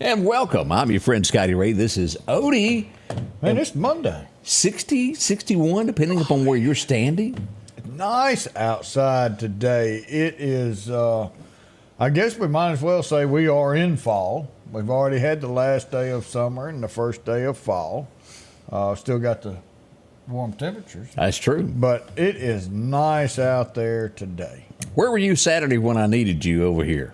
And welcome. I'm your friend Scotty Ray. This is Odie. Man, it's Monday. 60, 61, depending upon where you're standing. Nice outside today. It is, I guess we might as well say we are in fall. We've already had the last day of summer and the first day of fall. Still got the warm temperatures. That's true. But it is nice out there today. Where were you Saturday when I needed you over here?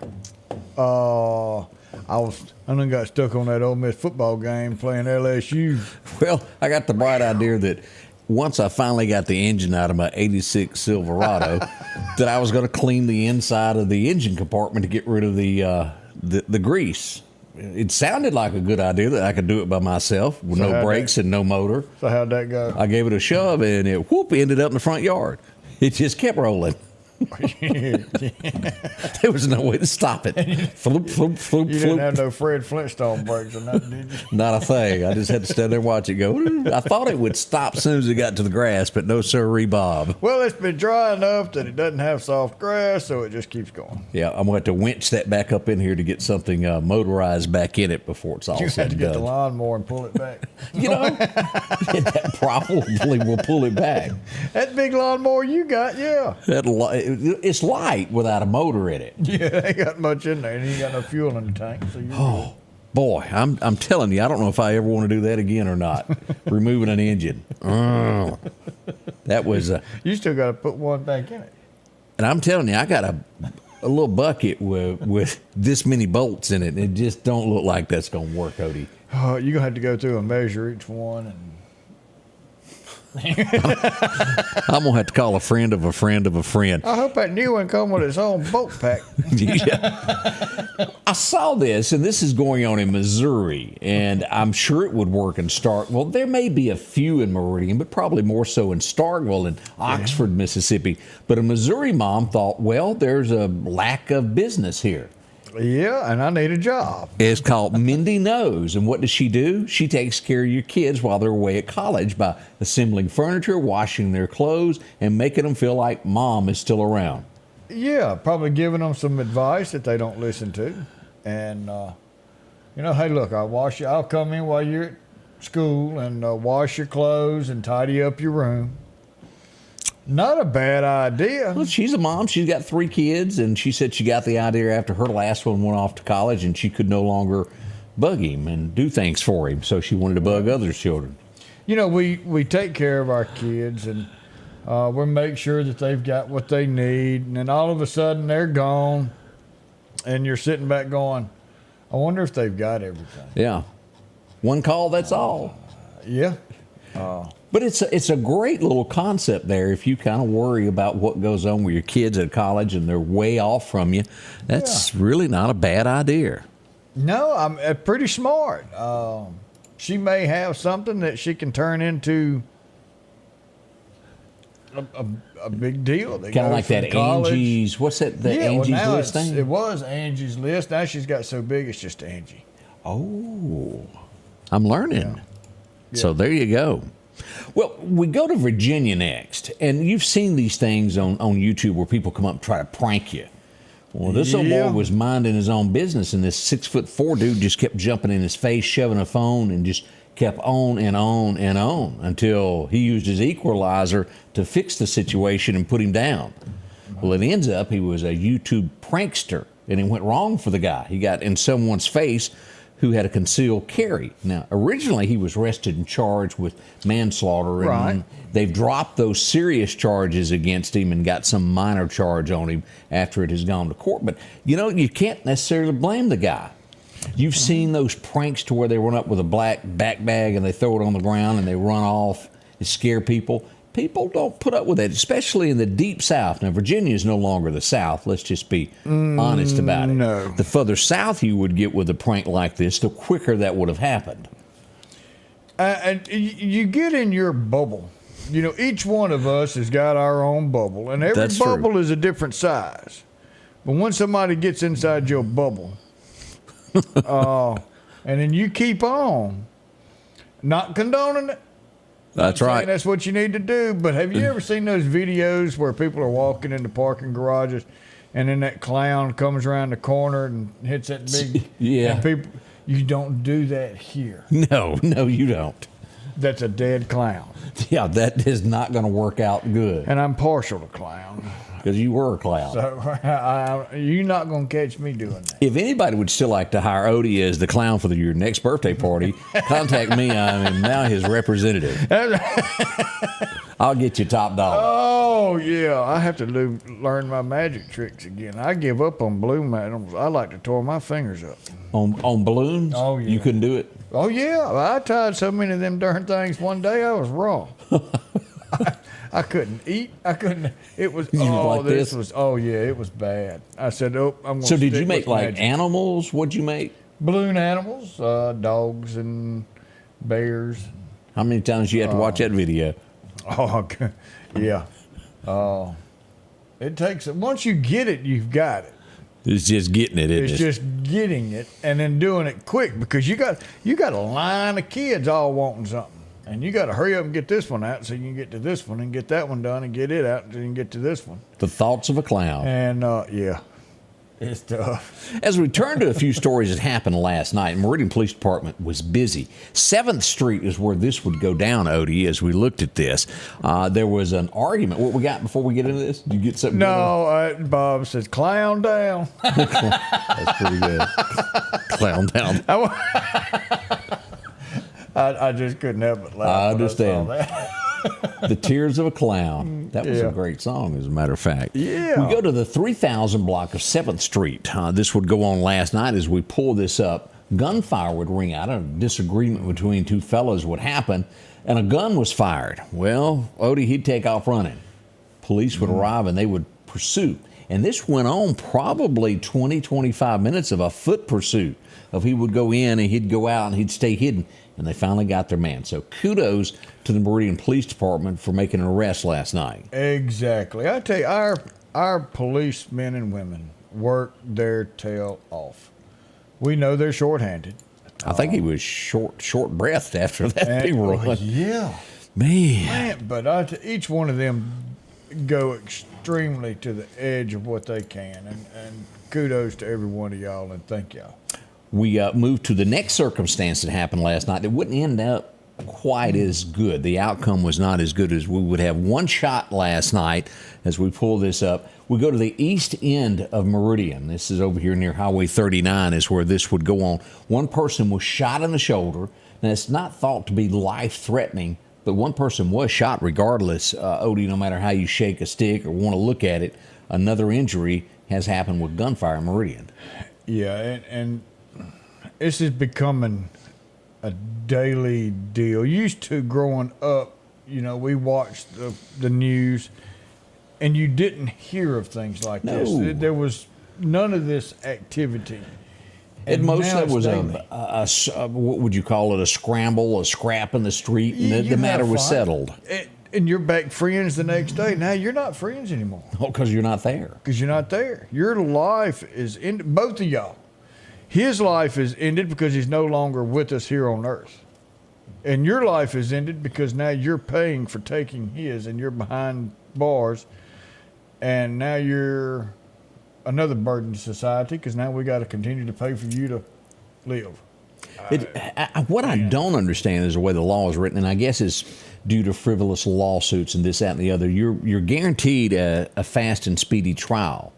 I done got stuck on that Ole Miss football game playing LSU. Well, I got the bright idea that once I finally got the engine out of my 86 Silverado, that I was going to clean the inside of the engine compartment to get rid of the grease. It sounded like a good idea that I could do it by myself with no brakes and no motor. So how'd that go? I gave it a shove and it ended up in the front yard. It just kept rolling. There was no way to stop it. Floop, floop, floop, you didn't have no Fred Flintstone brakes or nothing, did you? Not a thing. I just had to stand there and watch it go. I thought it would stop as soon as it got to the grass, but no sirree, Bob. Well, it's been dry enough that it doesn't have soft grass, so it just keeps going. Yeah, I'm going to have to winch that back up in here to get something motorized back in it before it's all said and done. You have to get the lawnmower and pull it back. You know, that probably will pull it back. That big lawnmower you got, yeah. It's light without a motor in it. Yeah, ain't got much in there, and you ain't got no fuel in the tank. So oh, boy, I'm telling you, I don't know if I ever want to do that again or not. Removing an engine. That was you still got to put one back in it. And I'm telling you, I got a little bucket with this many bolts in it. It just don't look like that's going to work, Odie. Oh, you're going to have to go through and measure each one and. I'm gonna have to call a friend of a friend of a friend. I hope that new one come with its own bolt pack. Yeah. I saw this, and this is going on in Missouri, and I'm sure it would work in Starkville. There may be a few in Meridian, but probably more so in Starkville and Oxford, Mississippi. But a Missouri mom thought, well, there's a lack of business here. Yeah, and I need a job. It's called Mindy Knows. And what does she do? She takes care of your kids while they're away at college by assembling furniture, washing their clothes, and making them feel like mom is still around. Yeah, probably giving them some advice that they don't listen to. And, hey, look, I'll come in while you're at school and wash your clothes and tidy up your room. Not a bad idea. Well, she's a mom. She's got 3 kids, and she said she got the idea after her last one went off to college, and she could no longer bug him and do things for him, so she wanted to bug other children. You know, we take care of our kids, and we make sure that they've got what they need, and then all of a sudden they're gone, and you're sitting back going, I wonder if they've got everything. Yeah. One call, that's all. Yeah. But it's a great little concept there. If you kind of worry about what goes on with your kids at college and they're way off from you, that's really not a bad idea. No, I'm pretty smart. She may have something that she can turn into a big deal. Kind of like that college. Angie's, what's that, the Angie's List thing? It was Angie's List. Now she's got so big it's just Angie. Oh, I'm learning. Yeah. So there you go. Well, we go to Virginia next, and you've seen these things on YouTube where people come up and try to prank you. Well, this old boy was minding his own business, and this 6'4" dude just kept jumping in his face, shoving a phone, and just kept on and on and on until he used his equalizer to fix the situation and put him down. Well, it ends up he was a YouTube prankster, and it went wrong for the guy. He got in someone's face who had a concealed carry. Now, originally he was arrested and charged with manslaughter, and they've dropped those serious charges against him and got some minor charge on him after it has gone to court. But, you can't necessarily blame the guy. You've seen those pranks to where they run up with a black back bag and they throw it on the ground and they run off and scare people. People don't put up with that, especially in the deep South. Now, Virginia is no longer the South. Let's just be honest about it. No. The further south you would get with a prank like this, the quicker that would have happened. And you get in your bubble. You know, each one of us has got our own bubble, and every That's true. bubble is a different size. But when somebody gets inside your bubble, and then you keep on, not condoning it. That's right. That's what you need to do. But have you ever seen those videos where people are walking into parking garages, and then that clown comes around the corner and hits that big? Yeah. And people, you don't do that here. No, you don't. That's a dead clown. Yeah, that is not going to work out good. And I'm partial to clown. Because you were a clown. So you're not going to catch me doing that. If anybody would still like to hire Odie as the clown for your next birthday party, contact me. I am now his representative. I'll get you top dollar. Oh, yeah. I have to learn my magic tricks again. I give up on balloon animals. I like to tore my fingers up. On balloons? Oh, yeah. You couldn't do it? Oh, yeah. I tied so many of them darn things one day, I was raw. I couldn't eat. I couldn't. It was, like this this? was, yeah, it was bad. I said, I'm going to So did you make like animals? What'd you make? balloon animals, dogs and bears. How many times you had to watch that video? Oh, yeah. It takes, once you get it, you've got it. It's just getting it, isn't It's it? just getting it and then doing it quick, because you got a line of kids all wanting something. And you got to hurry up and get this one out so you can get to this one and get that one done and get it out so you can get to this one. The thoughts of a clown. And, yeah, it's tough. As we turn to a few stories that happened last night, Meridian Police Department was busy. 7th Street is where this would go down, Odie, as we looked at this. There was an argument. What we got before we get into this? Did you get something? No, Bob says, clown down. That's pretty good. Clown down. I just couldn't help but laugh. I when understand. saw that. The Tears of a Clown. That was Yeah. a great song, as a matter of fact. Yeah. We go to the 3000 block of 7th Street. This would go on last night as we pull this up. Gunfire would ring out. A disagreement between two fellows would happen, and a gun was fired. Well, Odie, he'd take off running. Police would arrive, and they would pursue. And this went on probably 20, 25 minutes of a foot pursuit. Of he would go in, and he'd go out, and he'd stay hidden. And they finally got their man. So kudos to the Meridian Police Department for making an arrest last night. Exactly. I tell you, our policemen and women work their tail off. We know they're shorthanded. I think he was short-breathed after that big run. Yeah. Man. But each one of them go extremely to the edge of what they can. And kudos to every one of y'all, and thank y'all. We moved to the next circumstance that happened last night. It wouldn't end up quite as good. The outcome was not as good as we would have. One shot last night as we pull this up. We go to the east end of Meridian. This is over here near Highway 39 is where this would go on. One person was shot in the shoulder. Now, it's not thought to be life-threatening, but one person was shot regardless, Odie, no matter how you shake a stick or want to look at it. Another injury has happened with gunfire in Meridian. Yeah, and this is becoming a daily deal. Used to, growing up, we watched the news, and you didn't hear of things like this. There was none of this activity. At most, now that was daily. what would you call it, a scramble, a scrap in the street, and the matter was settled. And you're back friends the next day. Now you're not friends anymore. Oh, because you're not there. Because you're not there. Your life is ended. Both of y'all. His life is ended because he's no longer with us here on earth. And your life is ended because now you're paying for taking his, and you're behind bars. And now you're another burden to society, because now we got to continue to pay for you to live. What I don't understand is the way the law is written, and I guess it's due to frivolous lawsuits and this, that, and the other. You're guaranteed a fast and speedy trial.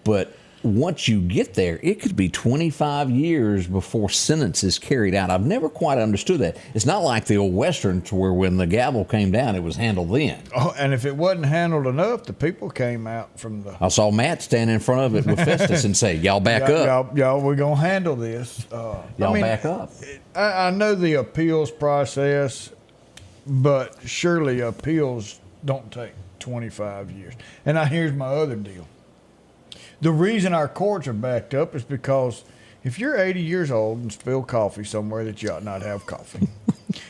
But once you get there, it could be 25 years before sentence is carried out. I've never quite understood that. It's not like the old Westerns where when the gavel came down, it was handled then. Oh, and if it wasn't handled enough, the people came out from the... I saw Matt stand in front of it with Festus and say, y'all back up. Y'all, we're going to handle this. Y'all back up. I know the appeals process but surely appeals don't take 25 years. And now here's my other deal. The reason our courts are backed up is because if you're 80 years old and spill coffee somewhere that you ought not have coffee,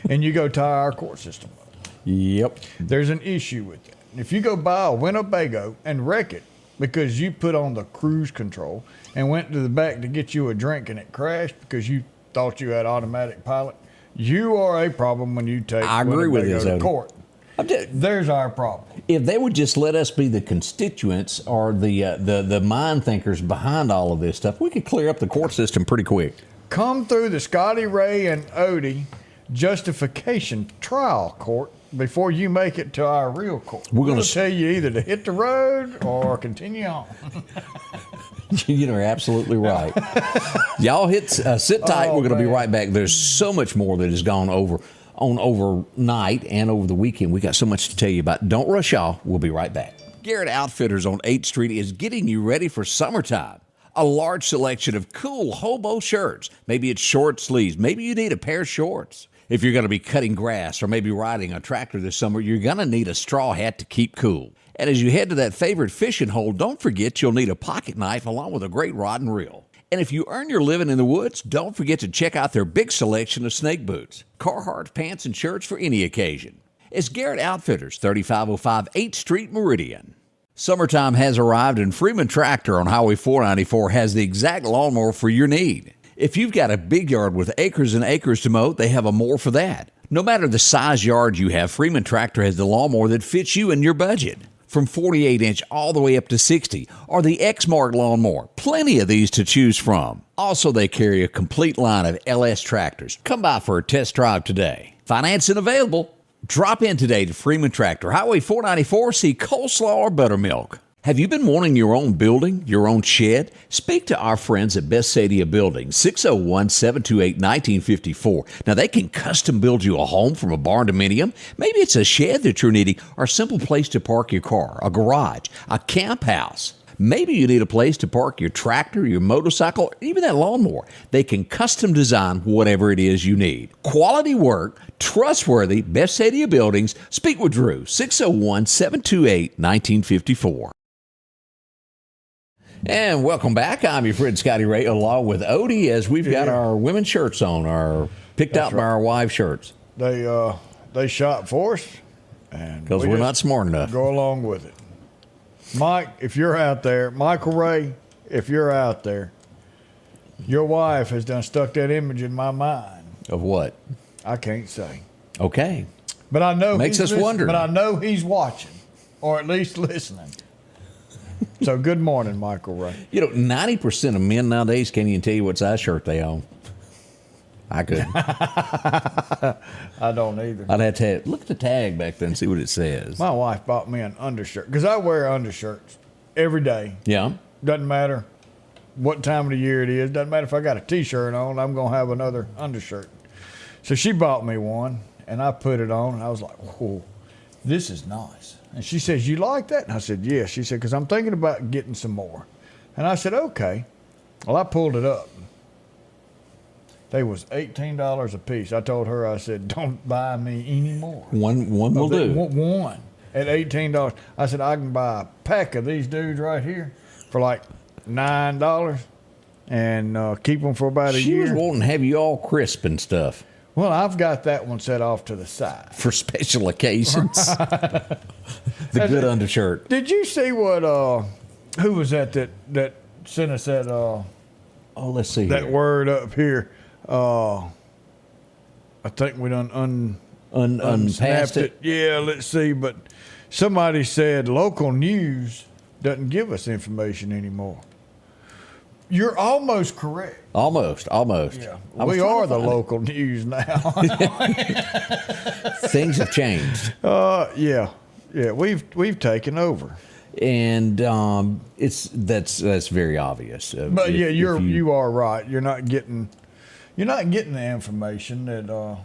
and you go tie our court system up, Yep. there's an issue with that. If you go buy a Winnebago and wreck it because you put on the cruise control and went to the back to get you a drink and it crashed because you thought you had automatic pilot, you are a problem when you take I agree with Winnebago this, to Odie. court. There's our problem. If they would just let us be the constituents or the mind thinkers behind all of this stuff, we could clear up the court system pretty quick. Come through the Scotty Ray and Odie justification trial court before you make it to our real court. We're gonna tell you either to hit the road or continue on. You're absolutely right. Y'all sit tight. We're going to be right back. There's so much more that has gone overnight and over the weekend. We got so much to tell you about. Don't rush, y'all. We'll be right back. Garrett Outfitters on 8th Street is getting you ready for summertime. A large selection of cool hobo shirts. Maybe it's short sleeves. Maybe you need a pair of shorts. If you're going to be cutting grass or maybe riding a tractor this summer, you're going to need a straw hat to keep cool. And as you head to that favorite fishing hole, don't forget you'll need a pocket knife along with a great rod and reel. And if you earn your living in the woods, don't forget to check out their big selection of snake boots, Carhartt pants and shirts for any occasion. It's Garrett Outfitters, 3505 8th Street, Meridian. Summertime has arrived and Freeman Tractor on Highway 494 has the exact lawnmower for your need. If you've got a big yard with acres and acres to mow, they have a mower for that. No matter the size yard you have, Freeman Tractor has the lawnmower that fits you and your budget. From 48-inch all the way up to 60, or the X-Mark lawnmower. Plenty of these to choose from. Also, they carry a complete line of LS tractors. Come by for a test drive today. Financing available. Drop in today to Freeman Tractor, Highway 494, see coleslaw or buttermilk. Have you been wanting your own building, your own shed? Speak to our friends at Best Sadia Building, 601-728-1954. Now, they can custom build you a home from a barn dominium. Maybe it's a shed that you're needing or a simple place to park your car, a garage, a camp house. Maybe you need a place to park your tractor, your motorcycle, or even that lawnmower. They can custom design whatever it is you need. Quality work, trustworthy, Best Sadia Buildings. Speak with Drew, 601-728-1954. And welcome back. I'm your friend Scotty Ray, along with Odie, as we've got our women's shirts on, our picked out by our wives shirts. They shop for us, and because we're not smart enough. Go along with it. Mike, if you're out there, Michael Ray, if you're out there, your wife has done stuck that image in my mind. Of what? I can't say. Okay. But I know makes us wonder. But I know he's watching, or at least listening. So good morning, Michael Ray. 90% of men nowadays can't even tell you what size shirt they own. I couldn't. I don't either. I'd have to look at the tag back then and see what it says. My wife bought me an undershirt because I wear undershirts every day. Yeah. Doesn't matter what time of the year it is. Doesn't matter if I got a T-shirt on. I'm going to have another undershirt. So she bought me one, and I put it on, and I was like, whoa, this is nice. And she says, you like that? And I said, yes. She said, because I'm thinking about getting some more. And I said, okay. Well, I pulled it up. They was $18 a piece. I told her, I said, don't buy me any more. One will do. One at $18. I said, I can buy a pack of these dudes right here for like $9 and keep them for about a year. She was wanting to have you all crisp and stuff. Well, I've got that one set off to the side. For special occasions. The good undershirt. Did you see what, who was that sent us that, let's see that here. word up here? I think we done unsnapped it. Yeah, let's see. But somebody said local news doesn't give us information anymore. You're almost correct. Almost. Yeah, we are the local news now. Things have changed. Yeah, we've taken over. And that's very obvious. But you are right. You're not getting the information that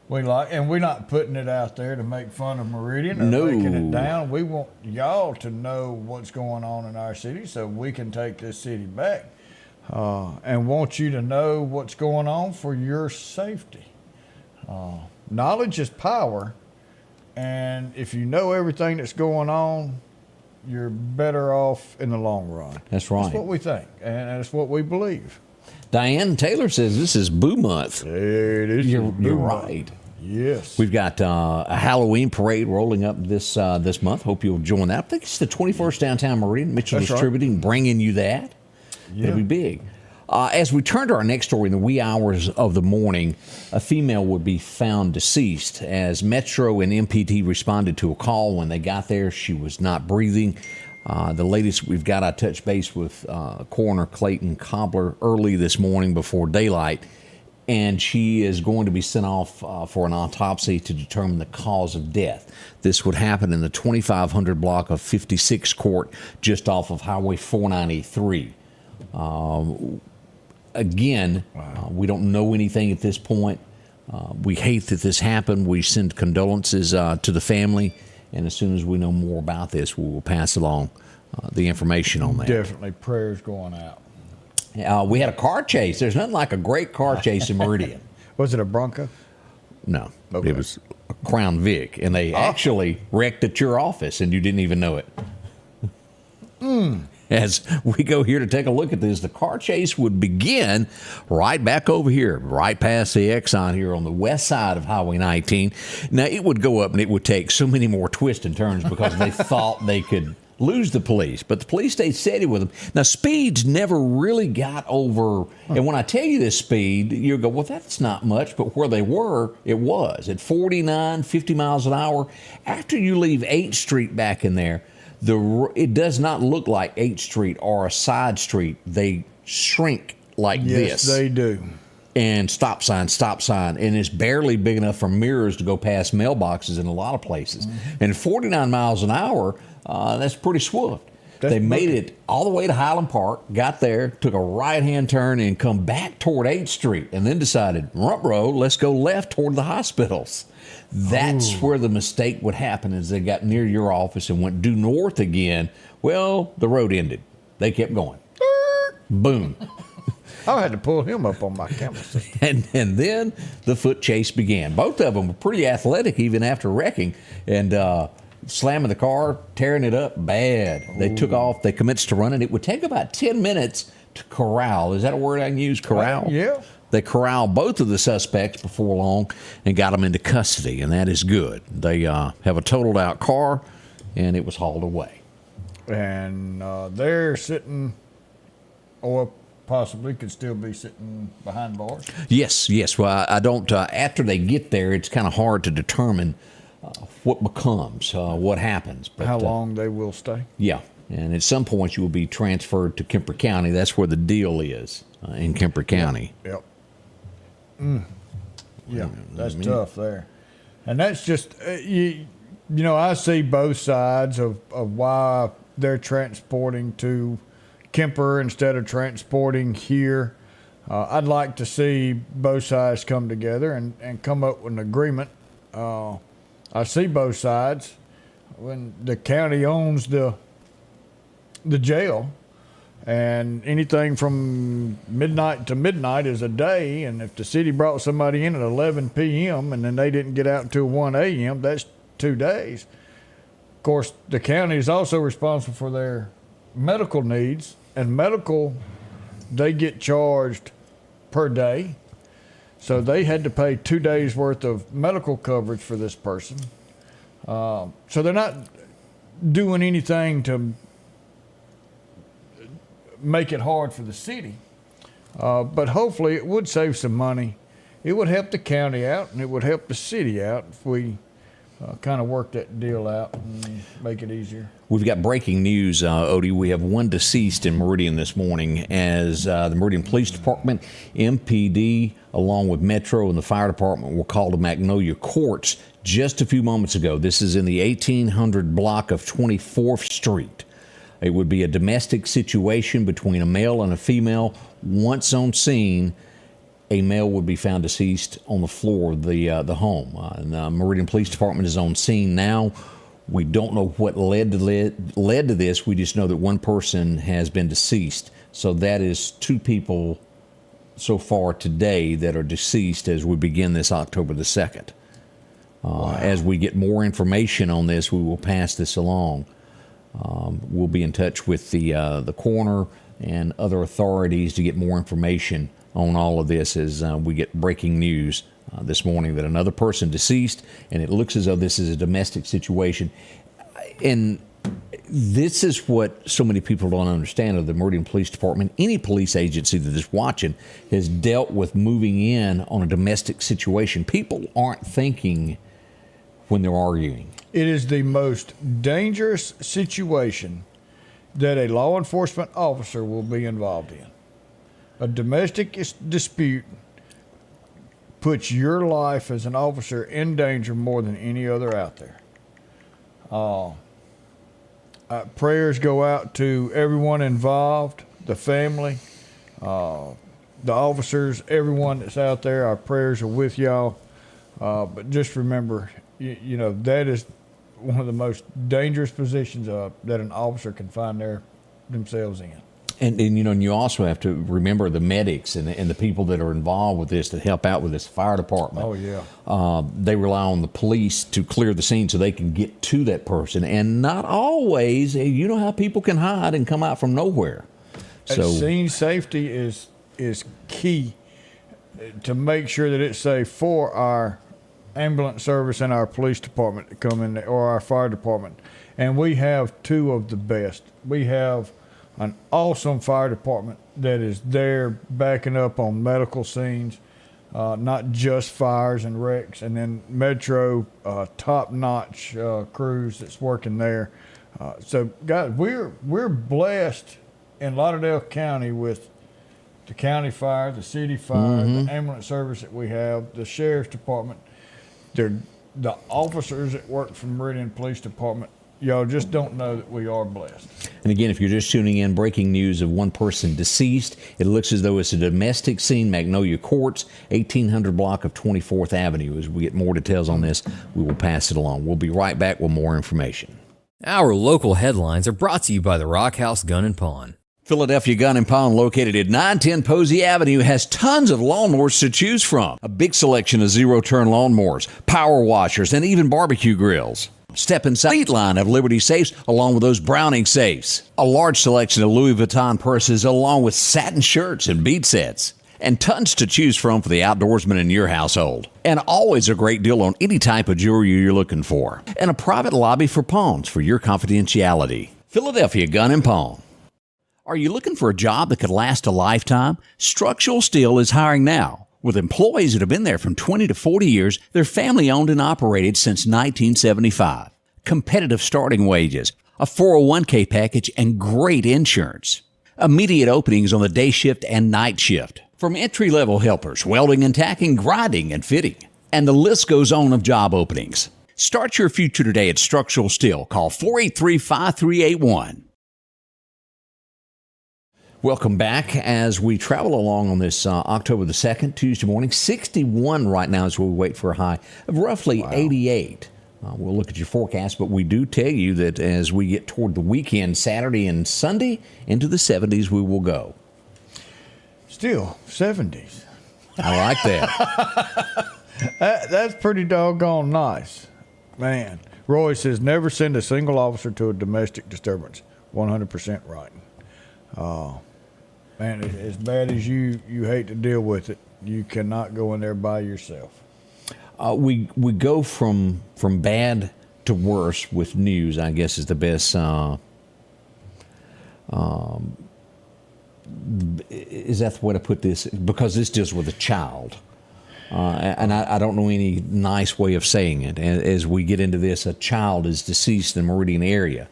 we like, and we're not putting it out there to make fun of Meridian or making it down. We want y'all to know what's going on in our city so we can take this city back, and want you to know what's going on for your safety. knowledge is power, and if you know everything that's going on, you're better off in the long run. That's right. That's what we think, and that's what we believe. Diane Taylor says this is Boo Month. It is. You're right. Yes. We've got a Halloween parade rolling up this month. Hope you'll join that. I think it's the 21st downtown Meridian. Mitchell That's Distributing, bringing you that. Yeah. It'll be big. As we turn to our next story, in the wee hours of the morning, a female would be found deceased. As Metro and MPD responded to a call, when they got there, she was not breathing. The latest we've got, I touched base with Coroner Clayton Cobbler early this morning before daylight, and she is going to be sent off for an autopsy to determine the cause of death. This would happen in the 2500 block of 56 Court, just off of Highway 493. Again, we don't know anything at this point. We hate that this happened. We send condolences to the family, and as soon as we know more about this, we will pass along the information on that. Definitely prayers going out. We had a car chase. There's nothing like a great car chase in Meridian. Was it a Bronco? No, Okay. It was a Crown Vic, and they actually wrecked at your office, and you didn't even know it. As we go here to take a look at this, the car chase would begin right back over here, right past the Exxon here on the west side of Highway 19. Now, it would go up and it would take so many more twists and turns because they thought they could lose the police, but the police stayed steady with them. Now, speeds never really got over, and when I tell you this speed, you go, well, that's not much, but where they were, it was. At 49, 50 miles an hour, after you leave 8th Street back in there, it does not look like 8th Street or a side street. They shrink like this. Yes, they do. And stop sign, and it's barely big enough for mirrors to go past mailboxes in a lot of places. And 49 miles an hour, that's pretty swift. They made it all the way to Highland Park, got there, took a right-hand turn, and come back toward 8th Street, and then decided, ruh-roh, let's go left toward the hospitals. That's where the mistake would happen, is they got near your office and went due north again. Well, the road ended. They kept going. Boom. I had to pull him up on my camera system. And then the foot chase began. Both of them were pretty athletic even after wrecking, and slamming the car, tearing it up bad. They took off. They commenced to run it. It would take about 10 minutes to corral. Is that a word I can use, corral? Yeah. They corralled both of the suspects before long and got them into custody, and that is good. They have a totaled out car, and it was hauled away. And they're sitting, or possibly could still be sitting behind bars. Yes. Well, I don't. After they get there, it's kind of hard to determine what becomes, what happens. But, how long they will stay. Yeah. And at some point, you will be transferred to Kemper County. That's where the deal is, in Kemper County. Yep. Yeah, that's tough there. And that's just, you know, I see both sides of why they're transporting to Kemper instead of transporting here. I'd like to see both sides come together and come up with an agreement. I see both sides. When the county owns the jail, and anything from midnight to midnight is a day, and if the city brought somebody in at 11 p.m. and then they didn't get out until 1 a.m., that's 2 days. Of course, the county is also responsible for their medical needs, and medical, they get charged per day. So they had to pay 2 days worth of medical coverage for this person. So they're not doing anything to make it hard for the city. But hopefully it would save some money. It would help the county out, and it would help the city out if we kind of work that deal out and make it easier. We've got breaking news, Odie. We have one deceased in Meridian this morning as the Meridian Police Department, MPD, along with Metro and the fire department were called to Magnolia Courts just a few moments ago. This is in the 1800 block of 24th Street. It would be a domestic situation between a male and a female. Once on scene, a male would be found deceased on the floor of the home. The Meridian Police Department is on scene now. We don't know what led to this. We just know that one person has been deceased. So that is 2 people so far today that are deceased as we begin this October the 2nd. As we get more information on this, we will pass this along. We'll be in touch with the coroner and other authorities to get more information on all of this as we get breaking news this morning that another person deceased, and it looks as though this is a domestic situation. And this is what so many people don't understand of the Meridian Police Department. Any police agency that is watching has dealt with moving in on a domestic situation. People aren't thinking when they're arguing. It is the most dangerous situation that a law enforcement officer will be involved in. A domestic dispute puts your life as an officer in danger more than any other out there. Prayers go out to everyone involved, the family, the officers, everyone that's out there. Our prayers are with y'all. But just remember, you know, that is one of the most dangerous positions that an officer can find themselves in. And you know, and you also have to remember the medics and the people that are involved with this, that help out with this fire department. Oh, yeah. They rely on the police to clear the scene so they can get to that person. And not always, you know how people can hide and come out from nowhere. So scene safety is key to make sure that it's safe for our ambulance service and our police department to come in there, or our fire department. And we have two of the best. We have an awesome fire department that is there backing up on medical scenes, not just fires and wrecks, and then Metro, top-notch crews that's working there. So, guys, we're blessed in Lauderdale County with the county fire, the city fire, the ambulance service that we have, the sheriff's department. The officers that work for Meridian Police Department. Y'all just don't know that we are blessed. And again, if you're just tuning in, breaking news of one person deceased. It looks as though it's a domestic scene, Magnolia Courts, 1800 block of 24th Avenue. As we get more details on this, we will pass it along. We'll be right back with more information. Our local headlines are brought to you by the Rock House Gun and Pawn. Philadelphia Gun and Pawn, located at 910 Posey Avenue, has tons of lawnmowers to choose from. A big selection of zero-turn lawnmowers, power washers, and even barbecue grills. Step inside the elite line of Liberty safes along with those Browning safes. A large selection of Louis Vuitton purses along with satin shirts and bead sets. And tons to choose from for the outdoorsman in your household. And always a great deal on any type of jewelry you're looking for. And a private lobby for pawns for your confidentiality. Philadelphia Gun and Pawn. Are you looking for a job that could last a lifetime? Structural Steel is hiring now. With employees that have been there from 20 to 40 years, they're family-owned and operated since 1975. Competitive starting wages, a 401k package, and great insurance. Immediate openings on the day shift and night shift. From entry-level helpers, welding and tacking, grinding and fitting. And the list goes on of job openings. Start your future today at Structural Steel. Call 483-5381. Welcome back as we travel along on this October the 2nd, Tuesday morning. 61 right now as we wait for a high of roughly 88. We'll look at your forecast, but we do tell you that as we get toward the weekend, Saturday and Sunday, into the 70s we will go. Still, 70s. I like that. That's pretty doggone nice. Man, Roy says, never send a single officer to a domestic disturbance. 100% right. Man, as bad as you hate to deal with it, you cannot go in there by yourself. We go from bad to worse with news, I guess, is the best. Is that the way to put this? Because this deals with a child. And I don't know any nice way of saying it. As we get into this, a child is deceased in the Meridian area.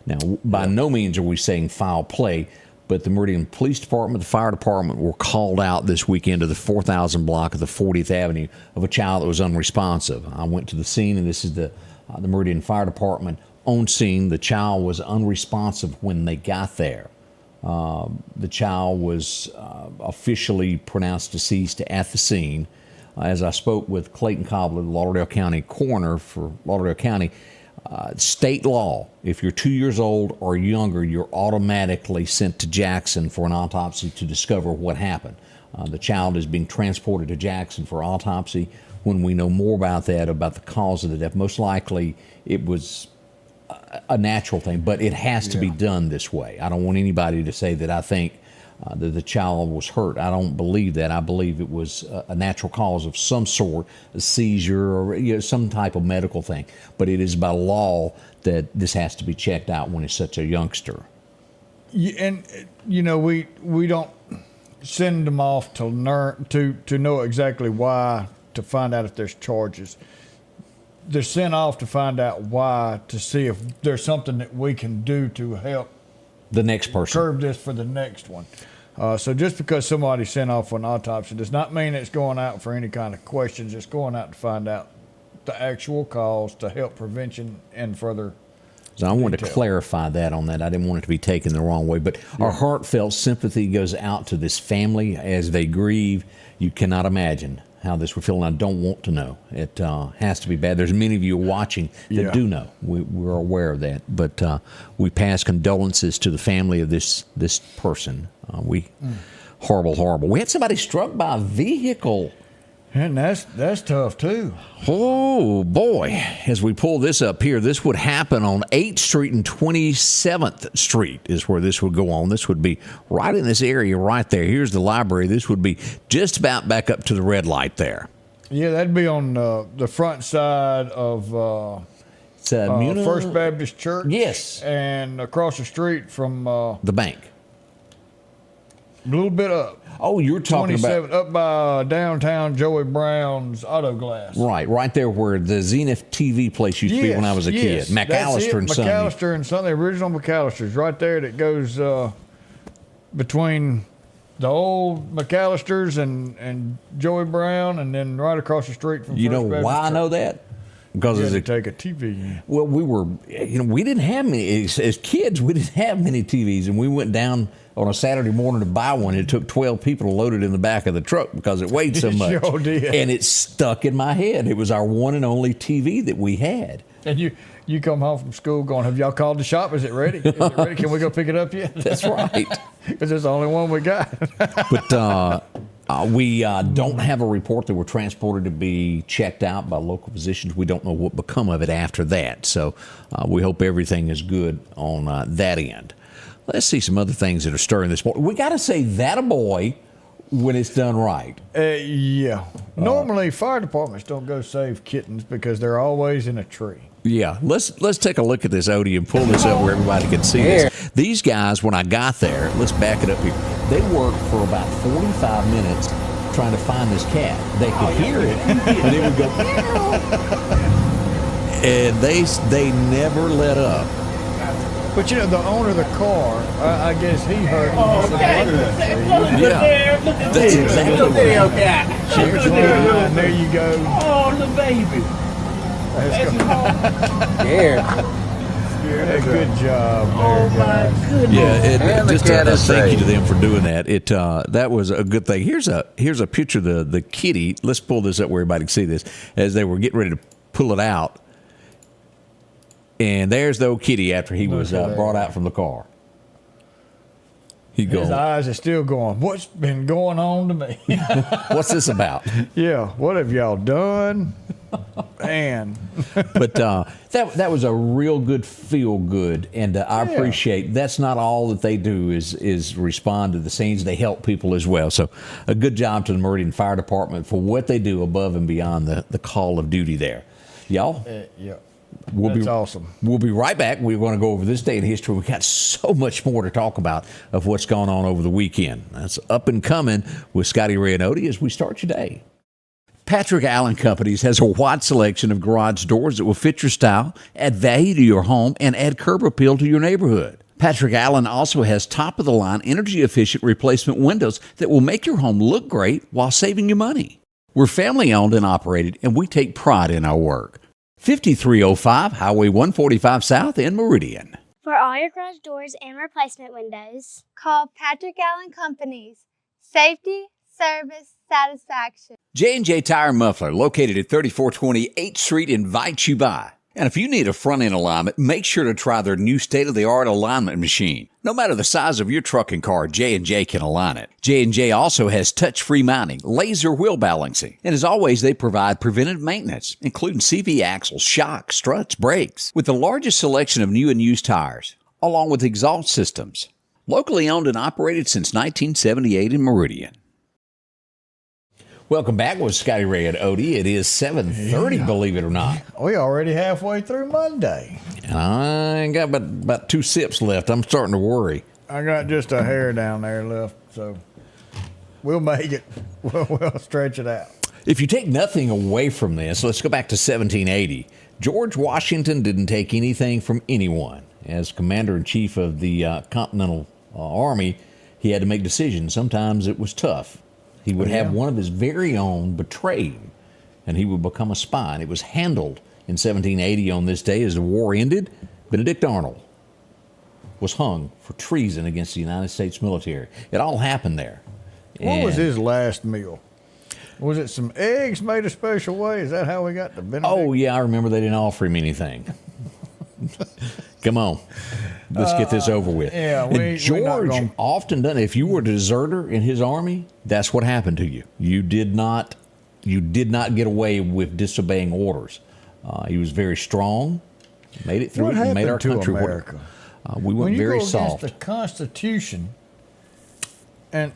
Now, by no means are we saying foul play, but the Meridian Police Department, the fire department were called out this weekend to the 4000 block of the 40th Avenue of a child that was unresponsive. I went to the scene, and this is the Meridian Fire Department on scene. The child was unresponsive when they got there. The child was officially pronounced deceased at the scene. As I spoke with Clayton Cobbler, the Lauderdale County coroner for Lauderdale County, state law, if you're 2 years old or younger, you're automatically sent to Jackson for an autopsy to discover what happened. The child is being transported to Jackson for autopsy. when we know more about that, about the cause of the death. Most likely it was a natural thing, but it has to be done this way. I don't want anybody to say that I think that the child was hurt. I don't believe that. I believe it was a natural cause of some sort, a seizure or some type of medical thing. But it is by law that this has to be checked out when it's such a youngster. Yeah, and we don't send them off to learn to know exactly why, to find out if there's charges. They're sent off to find out why, to see if there's something that we can do to help the next person curb this for the next one. So just because somebody's sent off for an autopsy does not mean it's going out for any kind of questions. It's going out to find out the actual cause to help prevention and further. So I wanted to clarify that on that. I didn't want it to be taken the wrong way. But our heartfelt sympathy goes out to this family as they grieve. You cannot imagine how this would feel, and I don't want to know. It has to be bad. There's many of you watching that do know. We're aware of that. But we pass condolences to the family of this person. Horrible. We had somebody struck by a vehicle. And that's tough too. Oh boy! As we pull this up here, this would happen on 8th Street and 27th Street is where this would go on. This would be right in this area right there. Here's the library. This would be just about back up to the red light there. Yeah, that'd be on the front side of First Baptist Church. Yes, and across the street from the bank. A little bit up. Oh, you're talking about up by downtown Joey Brown's Auto Glass. Right there where the Zenith TV place used to be when I was a kid. McAllister and Son. McAllister and Son, the original McAllister's right there that goes between the old McAllisters and Joey Brown, and then right across the street from You First know Baptist why Church. I know that? Because as take a TV. Well, we didn't have many as kids. We didn't have many TVs, and we went down on a Saturday morning to buy one. It took 12 people to load it in the back of the truck because it weighed so much. Sure did. And it stuck in my head. It was our one and only TV that we had. And you come home from school going, have y'all called the shop? Is it ready? Is it ready? Can we go pick it up yet? That's right. Because it's the only one we got. But we don't have a report that were transported to be checked out by local physicians. We don't know what become of it after that. So we hope everything is good on that end. Let's see some other things that are stirring this morning. We got to say that a boy when it's done right. Yeah. Normally, fire departments don't go save kittens because they're always in a tree. Yeah. Let's take a look at this, Odie, and pull this up where everybody can see this. These guys, when I got there, let's back it up here. They worked for about 45 minutes trying to find this cat. They could hear it, and it would go, and they never let up. But the owner of the car, I guess he heard. Yeah, that's exactly what happened. And there you go. Oh, the baby. Good job. Oh, my goodness. Yeah, just a thank you to them for doing that. That was a good thing. Here's a picture of the kitty. Let's pull this up where everybody can see this as they were getting ready to pull it out. And there's the old kitty after he was brought out from the car. His eyes are still going, what's been going on to me? What's this about? Yeah, what have y'all done? Man. But that was a real good feel good, and I appreciate that's not all that they do is respond to the scenes. They help people as well. So a good job to the Meridian Fire Department for what they do above and beyond the call of duty there. Y'all? Yeah. That's awesome. We'll be right back. We're going to go over this day in history. We've got so much more to talk about of what's going on over the weekend. That's Up and Coming with Scotty Ray and Odie as we start your day. Patrick Allen Companies has a wide selection of garage doors that will fit your style, add value to your home, and add curb appeal to your neighborhood. Patrick Allen also has top-of-the-line, energy-efficient replacement windows that will make your home look great while saving you money. We're family-owned and operated, and we take pride in our work. 5305 Highway 145 South in Meridian. For all your garage doors and replacement windows, call Patrick Allen Companies. Safety, service, satisfaction. J&J Tire Muffler, located at 3420 8th Street, invites you by. And if you need a front-end alignment, make sure to try their new state-of-the-art alignment machine. No matter the size of your truck and car, J&J can align it. J&J also has touch-free mounting, laser wheel balancing, and as always, they provide preventive maintenance, including CV axles, shocks, struts, brakes, with the largest selection of new and used tires, along with exhaust systems. Locally owned and operated since 1978 in Meridian. Welcome back with Scotty Ray and Odie. It is 7:30, believe it or not. We already halfway through Monday. I ain't got about 2 sips left. I'm starting to worry. I got just a hair down there left, so we'll make it. We'll stretch it out. If you take nothing away from this, let's go back to 1780. George Washington didn't take anything from anyone. As commander-in-chief of the Continental Army, he had to make decisions. Sometimes it was tough. He would have one of his very own betray him, and he would become a spy. And it was handled in 1780 on this day. As the war ended, Benedict Arnold was hung for treason against the United States military. It all happened there. What was his last meal? Was it some eggs made a special way? Is that how we got to Benedict? Oh, yeah, I remember they didn't offer him anything. Come on. Let's get this over with. George often done it. If you were a deserter in his army, that's what happened to you. You did not get away with disobeying orders. He was very strong. Made it through. What happened made our to country America? work. We went very soft. The Constitution, and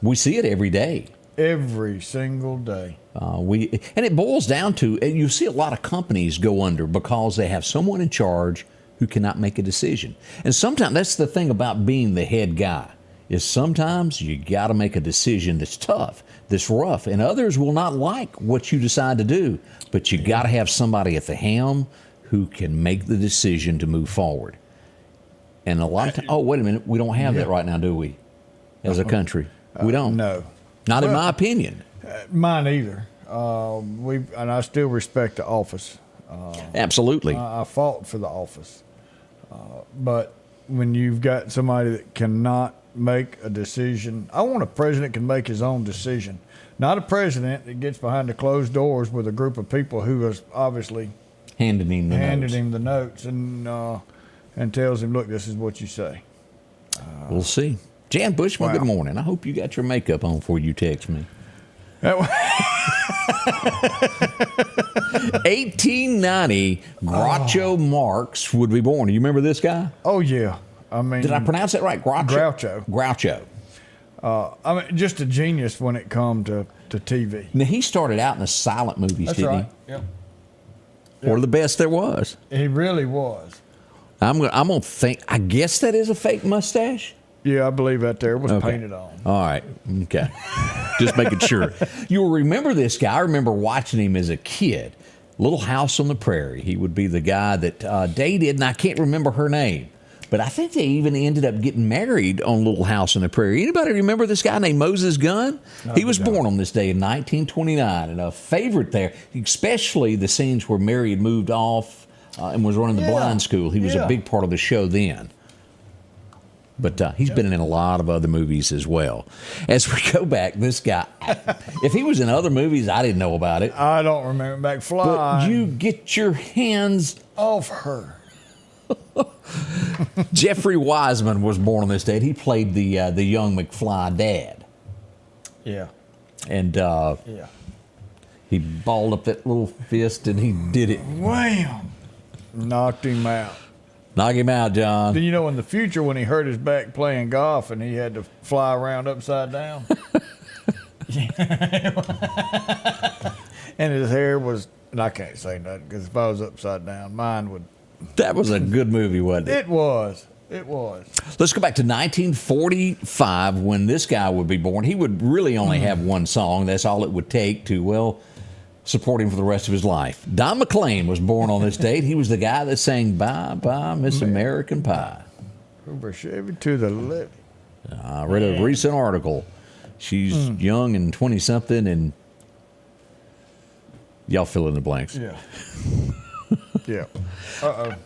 we see it every day. Every single day. And it boils down to, and you see a lot of companies go under because they have someone in charge who cannot make a decision. And sometimes that's the thing about being the head guy, is sometimes you got to make a decision that's tough, that's rough, and others will not like what you decide to do, but you got to have somebody at the helm who can make the decision to move forward. And a lot of times, oh, wait a minute, we don't have that right now, do we? As a country, we don't. No. Not in my opinion. Mine either. And I still respect the office. Absolutely. I fought for the office. But when you've got somebody that cannot make a decision, I want a president that can make his own decision. Not a president that gets behind the closed doors with a group of people who has obviously handed him the notes and tells him, look, this is what you say. We'll see. Jan Bushman, Good morning. I hope you got your makeup on before you text me. 1890, Groucho Marx would be born. Do you remember this guy? Oh, yeah. I mean, did I pronounce that right? Groucho. I mean, just a genius when it come to TV. Now, he started out in the silent movies, didn't he? Yep. One of the best there was. He really was. I'm gonna think. I guess that is a fake mustache. Yeah, I believe that there was painted on. All right. Okay. Just making sure. You'll remember this guy. I remember watching him as a kid. Little House on the Prairie. He would be the guy that dated, and I can't remember her name. But I think they even ended up getting married on Little House on the Prairie. Anybody remember this guy named Moses Gunn? He was born on this day in 1929, and a favorite there, especially the scenes where Mary had moved off and was running the blind school. He was a big part of the show then. But he's been in a lot of other movies as well. As we go back, this guy, if he was in other movies, I didn't know about it. I don't remember. McFly. But you get your hands off her. Jeffrey Wiseman was born on this date. He played the young McFly dad. Yeah. And he balled up that little fist and he did it. Wham! Knocked him out. Knock him out, John. Then you know in the future when he hurt his back playing golf and he had to fly around upside down? And his hair was, and I can't say nothing because if I was upside down, mine would. That was a good movie, wasn't it? It was. It was. Let's go back to 1945 when this guy would be born. He would really only have one song. That's all it would take to, well, support him for the rest of his life. Don McLean was born on this date. He was the guy that sang Bye Bye Miss American Pie. Over Chevy to the left. I read a recent article. She's young and 20-something, and y'all fill in the blanks. Yeah. Yeah.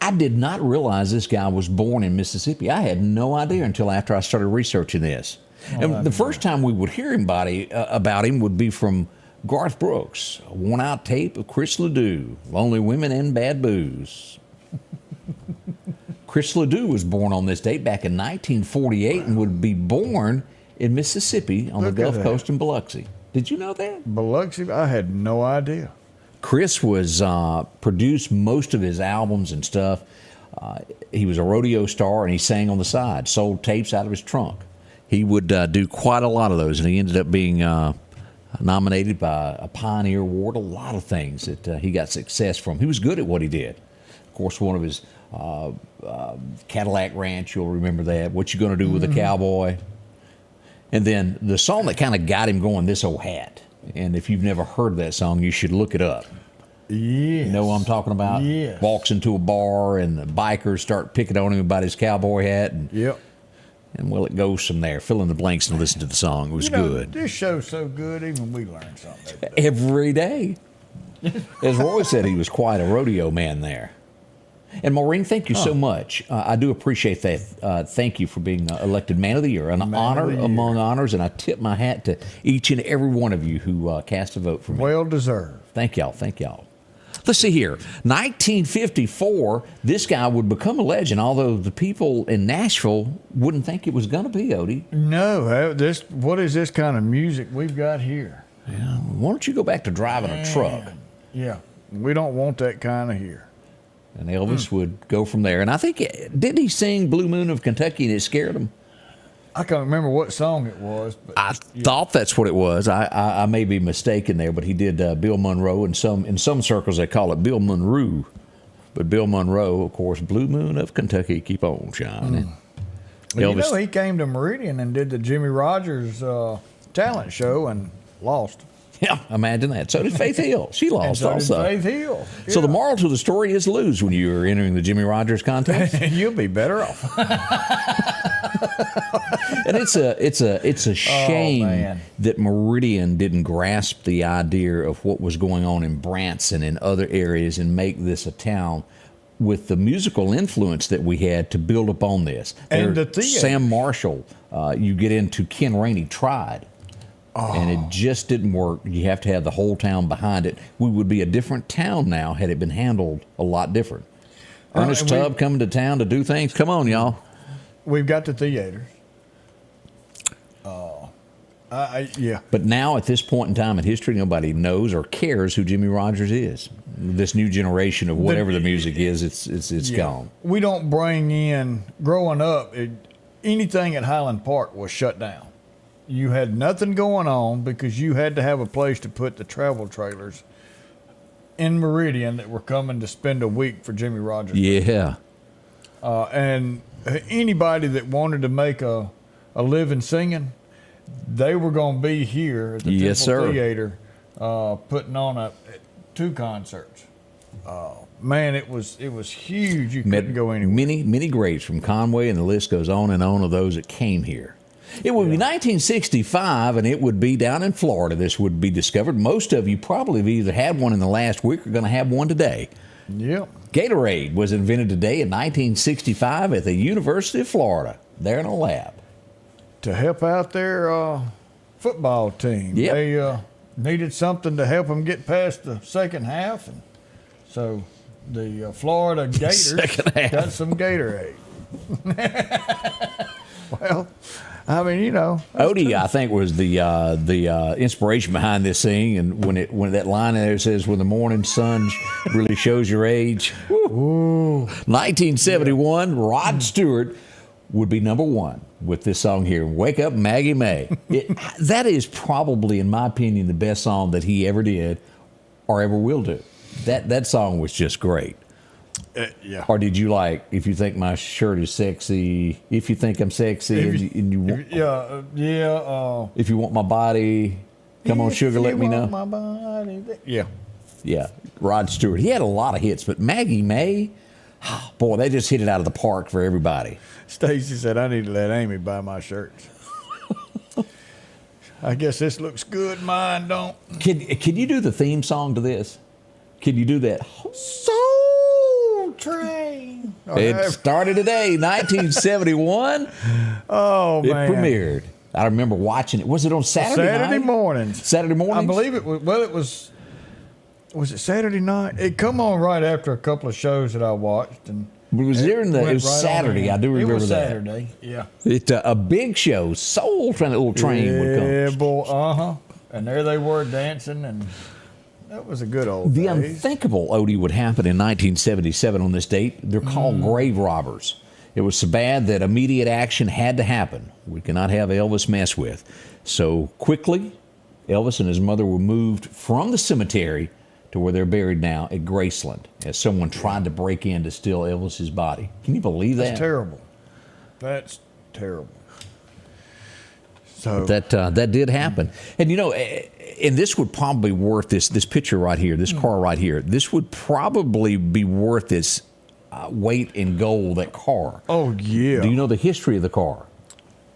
I did not realize this guy was born in Mississippi. I had no idea until after I started researching this. And the first time we would hear about him would be from Garth Brooks, a worn-out tape of Chris Ledoux, Lonely Women and Bad Booze. Chris Ledoux was born on this date back in 1948 and would be born in Mississippi on the Gulf Coast in Biloxi. Did you know that? Biloxi? I had no idea. Chris was produced most of his albums and stuff. He was a rodeo star, and he sang on the side, sold tapes out of his trunk. He would do quite a lot of those, and he ended up being nominated by a Pioneer Award, a lot of things that he got success from. He was good at what he did. Of course, one of his Cadillac Ranch, you'll remember that. What You Gonna Do with a Cowboy? And then the song that kind of got him going, This Old Hat. And if you've never heard that song, you should look it up. Yes. You know what I'm talking about? Yes. Walks into a bar and the bikers start picking on him about his cowboy hat. And, Yep. and well, it goes from there. Fill in the blanks and listen to the song. It was good. This show's so good, even we learn something Every day. As Roy said, he was quite a rodeo man there. And Maureen, thank you so much. I do appreciate that. Thank you for being elected Man of the Year, an honor among honors, and I tip my hat to each and every one of you who cast a vote for me. Well deserved. Thank y'all. Thank y'all. Let's see here. 1954, this guy would become a legend, although the people in Nashville wouldn't think it was going to be, Odie. No, what is this kind of music we've got here? Yeah, why don't you go back to driving a truck? Yeah, we don't want that kind of here. And Elvis would go from there. And I think, didn't he sing Blue Moon of Kentucky and it scared him? I can't remember what song it was. But I thought that's what it was. I may be mistaken there, but he did Bill Monroe. In some circles, they call it Bill Monroe. But Bill Monroe, of course, Blue Moon of Kentucky, keep on shining. Well, you know, he came to Meridian and did the Jimmy Rogers talent show and lost. Yeah, imagine that. So did Faith Hill. She lost and also. Did Faith Hill. Yeah. So the moral to the story is lose when you're entering the Jimmy Rogers contest. You'll be better off. And it's a shame that Meridian didn't grasp the idea of what was going on in Branson and other areas and make this a town with the musical influence that we had to build upon this. And the theater. Sam Marshall, you get into Ken Rainey, tried. And it just didn't work. You have to have the whole town behind it. We would be a different town now had it been handled a lot different. Ernest Tubb coming to town to do things. Come on, y'all. We've got the theaters. Yeah. But now, at this point in time in history, nobody knows or cares who Jimmy Rogers is. This new generation of whatever the music is, it's gone. We don't bring in, growing up, anything at Highland Park was shut down. You had nothing going on because you had to have a place to put the travel trailers in Meridian that were coming to spend a week for Jimmy Rogers. Yeah. And anybody that wanted to make a living singing, they were going to be here at the Temple Theater putting on 2 concerts. Man, it was huge. You couldn't go anywhere. Many greats from Conway, and the list goes on and on of those that came here. It would be 1965, and it would be down in Florida. This would be discovered. Most of you probably have either had one in the last week or going to have one today. Yep. Gatorade was invented today in 1965 at the University of Florida, there in a lab. To help out their football team. Yep. They needed something to help them get past the second half, and so the Florida Gators got some Gatorade. Well, I mean, you know, Odie, I think, was the inspiration behind this thing, and when that line in there says, "When the morning sun really shows your age." Ooh. 1971, Rod Stewart would be number 1 with this song here, "Wake Up Maggie May." That is probably, in my opinion, the best song that he ever did or ever will do. That song was just great. Yeah. Or did you like, "If you think my shirt is sexy, if you think I'm sexy, if you want my body, come on, sugar, let me know." My body. Yeah. Yeah, Rod Stewart. He had a lot of hits, but Maggie May, boy, they just hit it out of the park for everybody. Stacy said, "I need to let Amy buy my shirts." I guess this looks good, mine don't. Can you do the theme song to this? Can you do that? Soul Train. It started today, 1971. Oh, It man. premiered. I remember watching it. Was it on Saturday night? mornings. Saturday mornings? I believe it was. Well, it was. Was it Saturday night? It come on right after a couple of shows that I watched, and It was during the. It went was right on Saturday. in. I do remember it was that. Saturday. Yeah. It a big show. Soul Train, that little train would come. Yeah, boy. And there they were dancing, and that was a good old The days. unthinkable, Odie, would happen in 1977 on this date. They're called grave robbers. It was so bad that immediate action had to happen. We cannot have Elvis messed with. So quickly, Elvis and his mother were moved from the cemetery to where they're buried now at Graceland, as someone tried to break in to steal Elvis's body. Can you believe that? That's terrible. That's terrible. So That did happen. And you know, and this would probably worth this picture right here, this car right here. This would probably be worth this weight in gold, that car. Oh, yeah. Do you know the history of the car?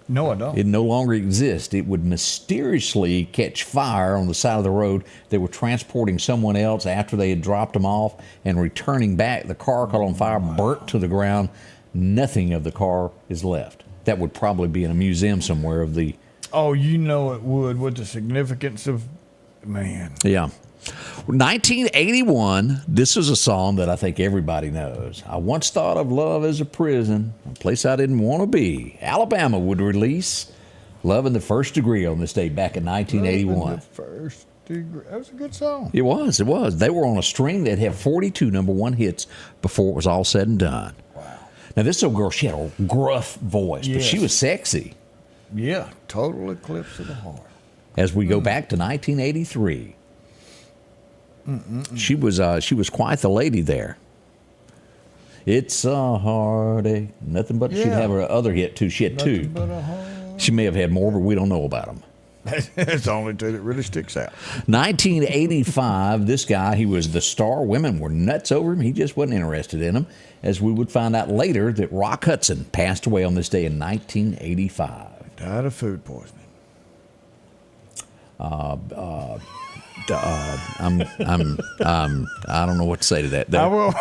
No, I don't. It no longer exists. It would mysteriously catch fire on the side of the road. They were transporting someone else after they had dropped them off and returning back. The car caught on fire, burnt to the ground. Nothing of the car is left. That would probably be in a museum somewhere of the... Oh, you know it would, with the significance of, man. Yeah. 1981, this is a song that I think everybody knows. I once thought of love as a prison, a place I didn't want to be. Alabama would release Love in the First Degree on this date back in 1981. Love in the First Degree. That was a good song. It was. They were on a string that had 42 number one hits before it was all said and done. Wow. Now, this old girl, she had a gruff voice, but Yes. she was sexy. Yeah, total eclipse of the heart. As we go back to 1983, she was quite the lady there. It's a heartache, nothing but. She'd Yeah. have her other hit too. She had Nothing two. but a heart. She may have had more, but we don't know about them. That's the only two that really sticks out. 1985, this guy, he was the star. Women were nuts over him. He just wasn't interested in them. As we would find out later that Rock Hudson passed away on this day in 1985. Died of food poisoning. I don't know what to say to that. I will.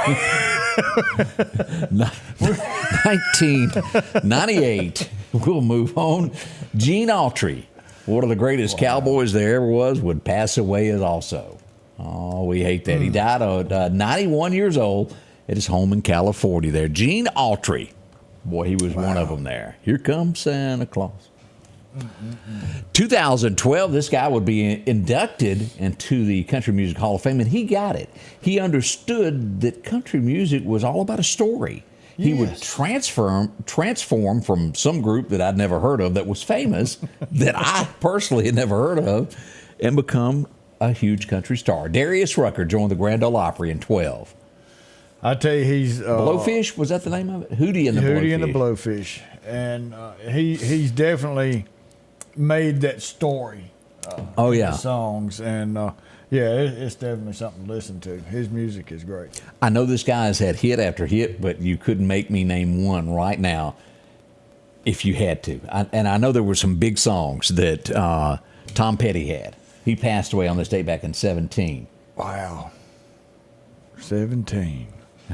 1998. We'll move on. Gene Autry, one of the greatest cowboys there ever was, would pass away as also. Oh, we hate that. He died at 91 years old at his home in California there. Gene Autry. Boy, he was one of them there. Here comes Santa Claus. 2012, this guy would be inducted into the Country Music Hall of Fame, and he got it. He understood that country music was all about a story. He would transform from some group that I'd never heard of that was famous, that I personally had never heard of, and become a huge country star. Darius Rucker joined the Grand Ole Opry in 12. I tell you, he's Blowfish, was that the name of it? Hootie and the Blowfish. Hootie and the Blowfish, and he's definitely made that story. Oh yeah, The songs, and it's definitely something to listen to. His music is great. I know this guy has had hit after hit, but you couldn't make me name one right now if you had to. And I know there were some big songs that Tom Petty had. He passed away on this date back in 17. Wow, 17.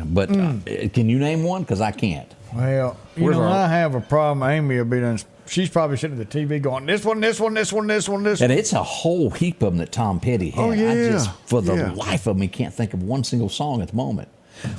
But can you name one? Because I can't. Well, Where's our- I have a problem. Amy will be done. She's probably sitting at the TV going, this one. And it's a whole heap of them that Tom Petty had. Oh, yeah. I just, for the Yeah. life of me, can't think of one single song at the moment.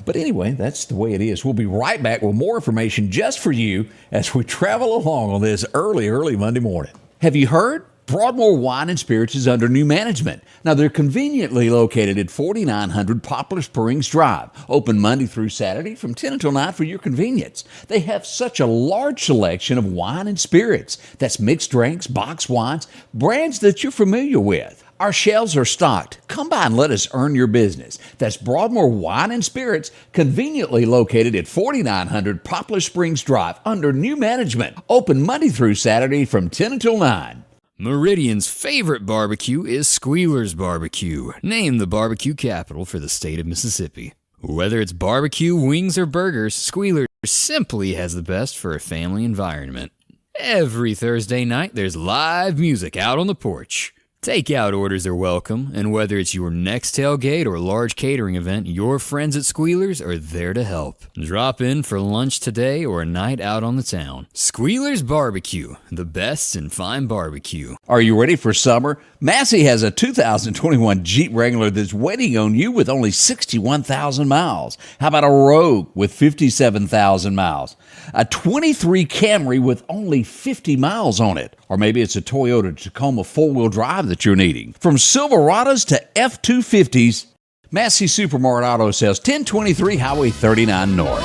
But anyway, that's the way it is. We'll be right back with more information just for you as we travel along on this early Monday morning. Have you heard? Broadmoor Wine and Spirits is under new management. Now, they're conveniently located at 4900 Poplar Springs Drive, open Monday through Saturday from 10 until 9 for your convenience. They have such a large selection of wine and spirits. That's mixed drinks, boxed wines, brands that you're familiar with. Our shelves are stocked. Come by and let us earn your business. That's Broadmoor Wine and Spirits, conveniently located at 4900 Poplar Springs Drive, under new management. Open Monday through Saturday from 10 until 9. Meridian's favorite barbecue is Squealer's Barbecue, named the barbecue capital for the state of Mississippi. Whether it's barbecue, wings, or burgers, Squealer's simply has the best for a family environment. Every Thursday night, there's live music out on the porch. Takeout orders are welcome, and whether it's your next tailgate or large catering event, your friends at Squealers are there to help. Drop in for lunch today or a night out on the town. Squealers Barbecue, the best in fine barbecue. Are you ready for summer? Massey has a 2021 Jeep Wrangler that's waiting on you with only 61,000 miles. How about a Rogue with 57,000 miles? A 23 Camry with only 50 miles on it? Or maybe it's a Toyota Tacoma four-wheel drive that you're needing. From Silverados to F-250s, Massey Supermart Auto Sales, 1023 Highway 39 North.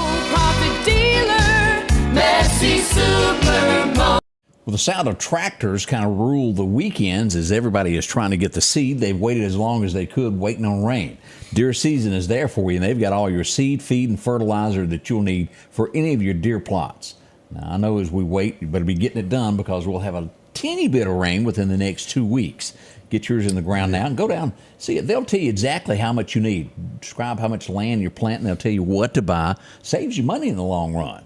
Well, the sound of tractors kind of rule the weekends as everybody is trying to get the seed. They've waited as long as they could, waiting on rain. Deer season is there for you, and they've got all your seed, feed, and fertilizer that you'll need for any of your deer plots. Now, I know as we wait, you better be getting it done because we'll have a teeny bit of rain within the next 2 weeks. Get yours in the ground now and go down. See, they'll tell you exactly how much you need. Describe how much land you're planting. They'll tell you what to buy. Saves you money in the long run.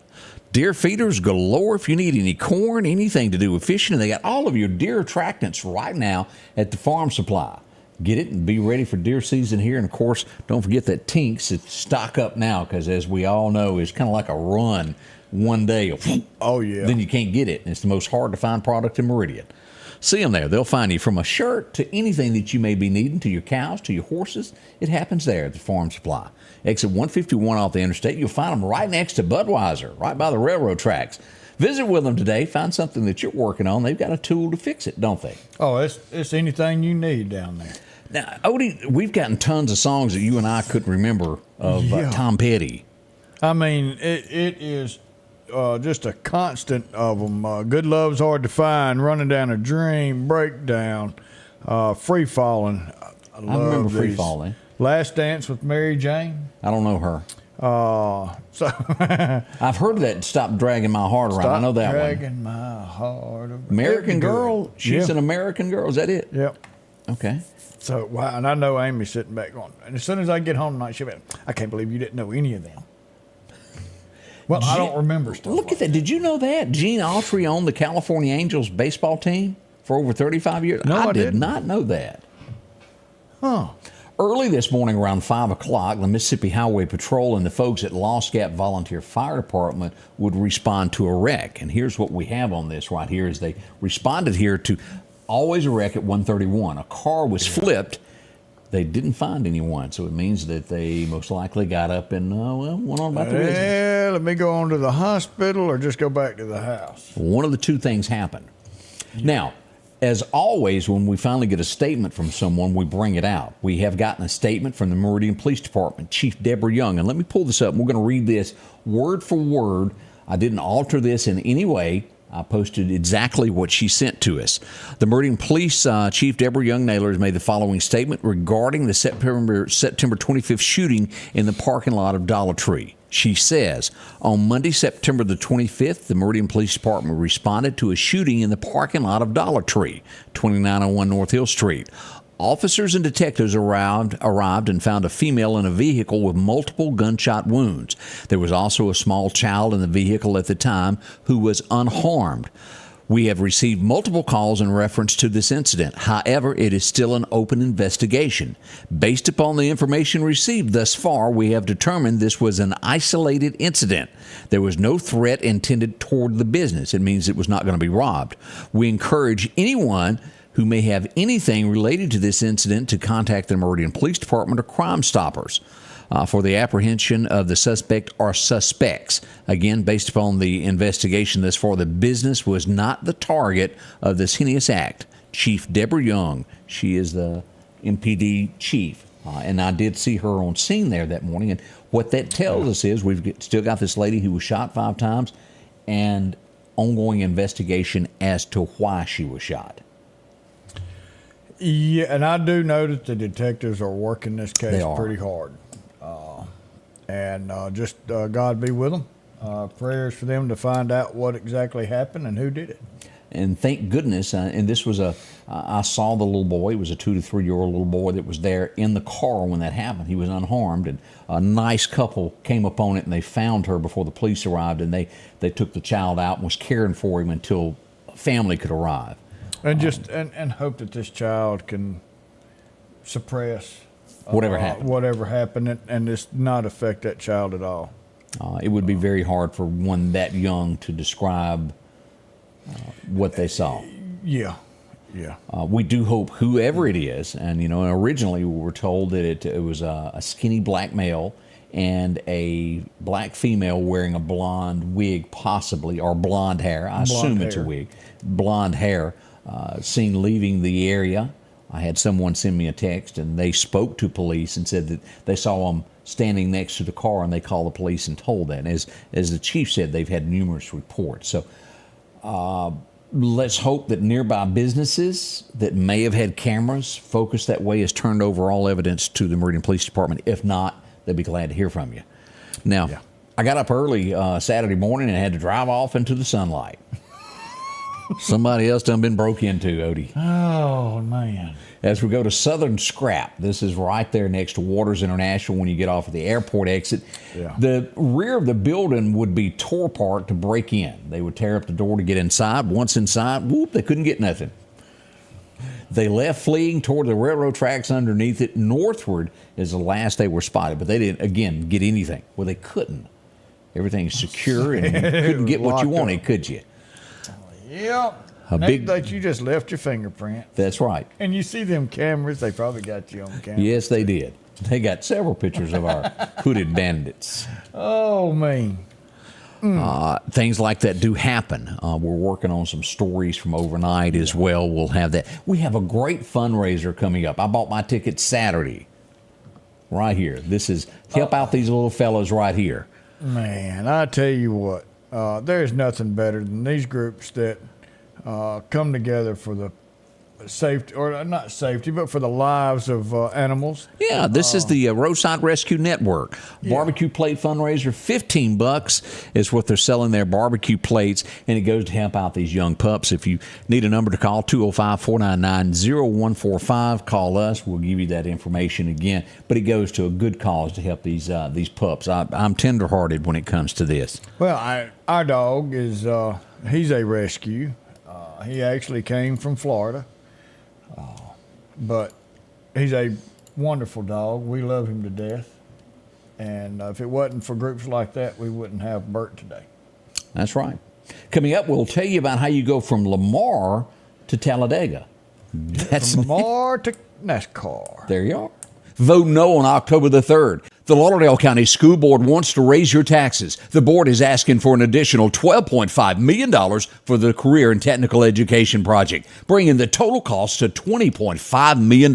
Deer feeders galore if you need any corn, anything to do with fishing. And they got all of your deer attractants right now at the farm supply. Get it and be ready for deer season here. And, of course, don't forget that Tinks. Stock up now because, as we all know, it's kind of like a run one day. Oh, yeah. Then you can't get it. And it's the most hard-to-find product in Meridian. See them there. They'll find you from a shirt to anything that you may be needing, to your cows, to your horses. It happens there at the farm supply. Exit 151 off the interstate. You'll find them right next to Budweiser, right by the railroad tracks. Visit with them today. Find something that you're working on. They've got a tool to fix it, don't they? Oh, it's anything you need down there. Now, Odie, we've gotten tons of songs that you and I couldn't remember of Tom Petty. I mean, it is just a constant of them. Good Love's Hard to Find, Running Down a Dream, Breakdown, Free Falling. I remember Free Falling. Last Dance with Mary Jane. I don't know her. So I've heard that. Stop Dragging My Heart Around. I know that dragging one. My heart around. American Girl. She's an American Girl. Is that it? Yep. Okay. So wow, and I know Amy's sitting back going, and as soon as I get home tonight, she'll be like, I can't believe you didn't know any of them. Well, I don't remember stuff. Look at that. Did you know that? Gene Autry owned the California Angels baseball team for over 35 years? No, I did didn't. not know that. Huh. Early this morning around 5 o'clock, the Mississippi Highway Patrol and the folks at Lost Gap Volunteer Fire Department would respond to a wreck. And here's what we have on this right here is they responded here to always a wreck at 131. A car was flipped. They didn't find anyone, so it means that they most likely got up and went on about their business. Yeah, let me go on to the hospital or just go back to the house. One of the two things happened. Now, as always, when we finally get a statement from someone, we bring it out. We have gotten a statement from the Meridian Police Department, Chief Deborah Young. And let me pull this up. We're going to read this word for word. I didn't alter this in any way. I posted exactly what she sent to us. The Meridian Police Chief Deborah Young Naylor has made the following statement regarding the September 25th shooting in the parking lot of Dollar Tree. She says, on Monday, September the 25th, the Meridian Police Department responded to a shooting in the parking lot of Dollar Tree, 2901 North Hill Street. Officers and detectives arrived and found a female in a vehicle with multiple gunshot wounds. There was also a small child in the vehicle at the time who was unharmed. We have received multiple calls in reference to this incident. However, it is still an open investigation. Based upon the information received thus far, we have determined this was an isolated incident. There was no threat intended toward the business. It means it was not going to be robbed. We encourage anyone who may have anything related to this incident to contact the Meridian Police Department or Crime Stoppers for the apprehension of the suspect or suspects. Again, based upon the investigation thus far, the business was not the target of this heinous act. Chief Deborah Young, she is the MPD chief, and I did see her on scene there that morning. And what that tells us is we've still got this lady who was shot 5 times and ongoing investigation as to why she was shot. Yeah, and I do know that the detectives are working this case pretty hard. Just God be with them. Prayers for them to find out what exactly happened and who did it. And thank goodness, and this was I saw the little boy. It was a 2 to 3 year old little boy that was there in the car when that happened. He was unharmed, and a nice couple came upon it, and they found her before the police arrived, and they took the child out and was caring for him until family could arrive. And just and hope that this child can suppress Whatever happened. whatever happened, and just not affect that child at all. It would be very hard for one that young to describe what they saw. Yeah. We do hope whoever it is, and originally we were told that it was a skinny black male and a black female wearing a blonde wig, possibly, or blonde hair. I assume it's a wig. Blonde hair, seen leaving the area. I had someone send me a text, and they spoke to police and said that they saw him standing next to the car, and they called the police and told that. As the chief said, they've had numerous reports. So let's hope that nearby businesses that may have had cameras focused that way has turned over all evidence to the Meridian Police Department. If not, they'd be glad to hear from you. Now, I got up early Saturday morning and had to drive off into the sunlight. Somebody else done been broke into, Odie. Oh, man. As we go to Southern Scrap, this is right there next to Waters International when you get off of the airport exit. Yeah. The rear of the building would be tore apart to break in. They would tear up the door to get inside. Once inside, whoop, they couldn't get nothing. They left fleeing toward the railroad tracks underneath it. Northward is the last they were spotted, but they didn't, again, get anything. Well, they couldn't. Everything's secure, and you couldn't get what you wanted, could you? Yep. That you just left your fingerprint. That's right. And you see them cameras, they probably got you on camera. Yes, they did. They got several pictures of our hooded bandits. Oh, man. Things like that do happen. We're working on some stories from overnight as well. We'll have that. We have a great fundraiser coming up. I bought my ticket Saturday. Right here. This is help out these little fellas right here. Man, I tell you what, there's nothing better than these groups that come together for the safety, or not safety, but for the lives of animals. Yeah, this is the Roadside Rescue Network. Barbecue plate fundraiser, $15 is what they're selling their barbecue plates, and it goes to help out these young pups. If you need a number to call, 205-499-0145. Call us. We'll give you that information again. But it goes to a good cause to help these pups. I'm tenderhearted when it comes to this. Well, our dog is, he's a rescue. He actually came from Florida. But he's a wonderful dog. We love him to death. And if it wasn't for groups like that, we wouldn't have Bert today. That's right. Coming up, we'll tell you about how you go from Lamar to Talladega. That's from Lamar to NASCAR. There you are. Vote no on October the 3rd. The Lauderdale County School Board wants to raise your taxes. The board is asking for an additional $12.5 million for the Career and Technical Education Project, bringing the total cost to $20.5 million,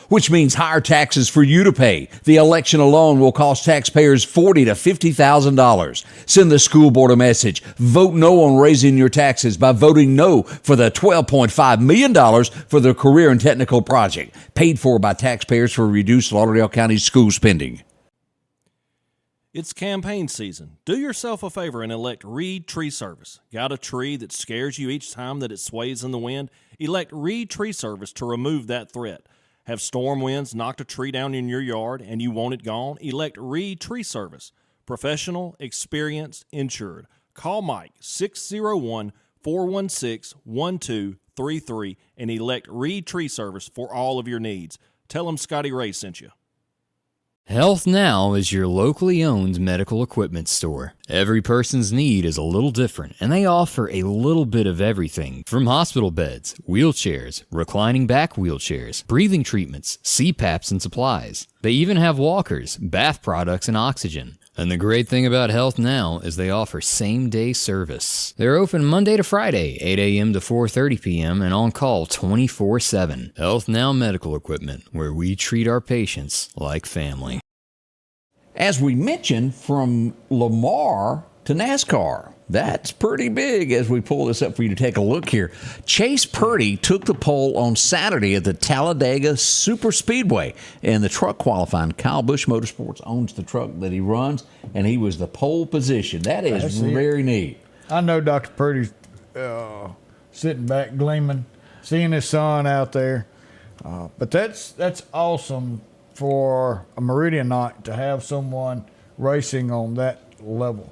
which means higher taxes for you to pay. The election alone will cost taxpayers $40,000 to $50,000. Send the school board a message. Vote no on raising your taxes by voting no for the $12.5 million for the Career and Technical Project, paid for by taxpayers for reduced Lauderdale County school spending. It's campaign season. Do yourself a favor and elect Reed Tree Service. Got a tree that scares you each time that it sways in the wind? Elect Reed Tree Service to remove that threat. Have storm winds knocked a tree down in your yard and you want it gone? Elect Reed Tree Service. Professional, experienced, insured. Call Mike 601-416-1233 and elect Reed Tree Service for all of your needs. Tell them Scotty Ray sent you. Health Now is your locally owned medical equipment store. Every person's need is a little different, and they offer a little bit of everything from hospital beds, wheelchairs, reclining back wheelchairs, breathing treatments, CPAPs and supplies. They even have walkers, bath products, and oxygen. And the great thing about Health Now is they offer same-day service. They're open Monday to Friday, 8 a.m. to 4:30 p.m. and on call 24/7. Health Now Medical Equipment, where we treat our patients like family. As we mentioned, from Lamar to NASCAR. That's pretty big as we pull this up for you to take a look here. Chase Purdy took the pole on Saturday at the Talladega Super Speedway in the truck qualifying. Kyle Busch Motorsports owns the truck that he runs, and he was the pole position. That is very neat. I know Dr. Purdy's sitting back gleaming, seeing his son out there. But that's awesome for a Meridian night to have someone racing on that level.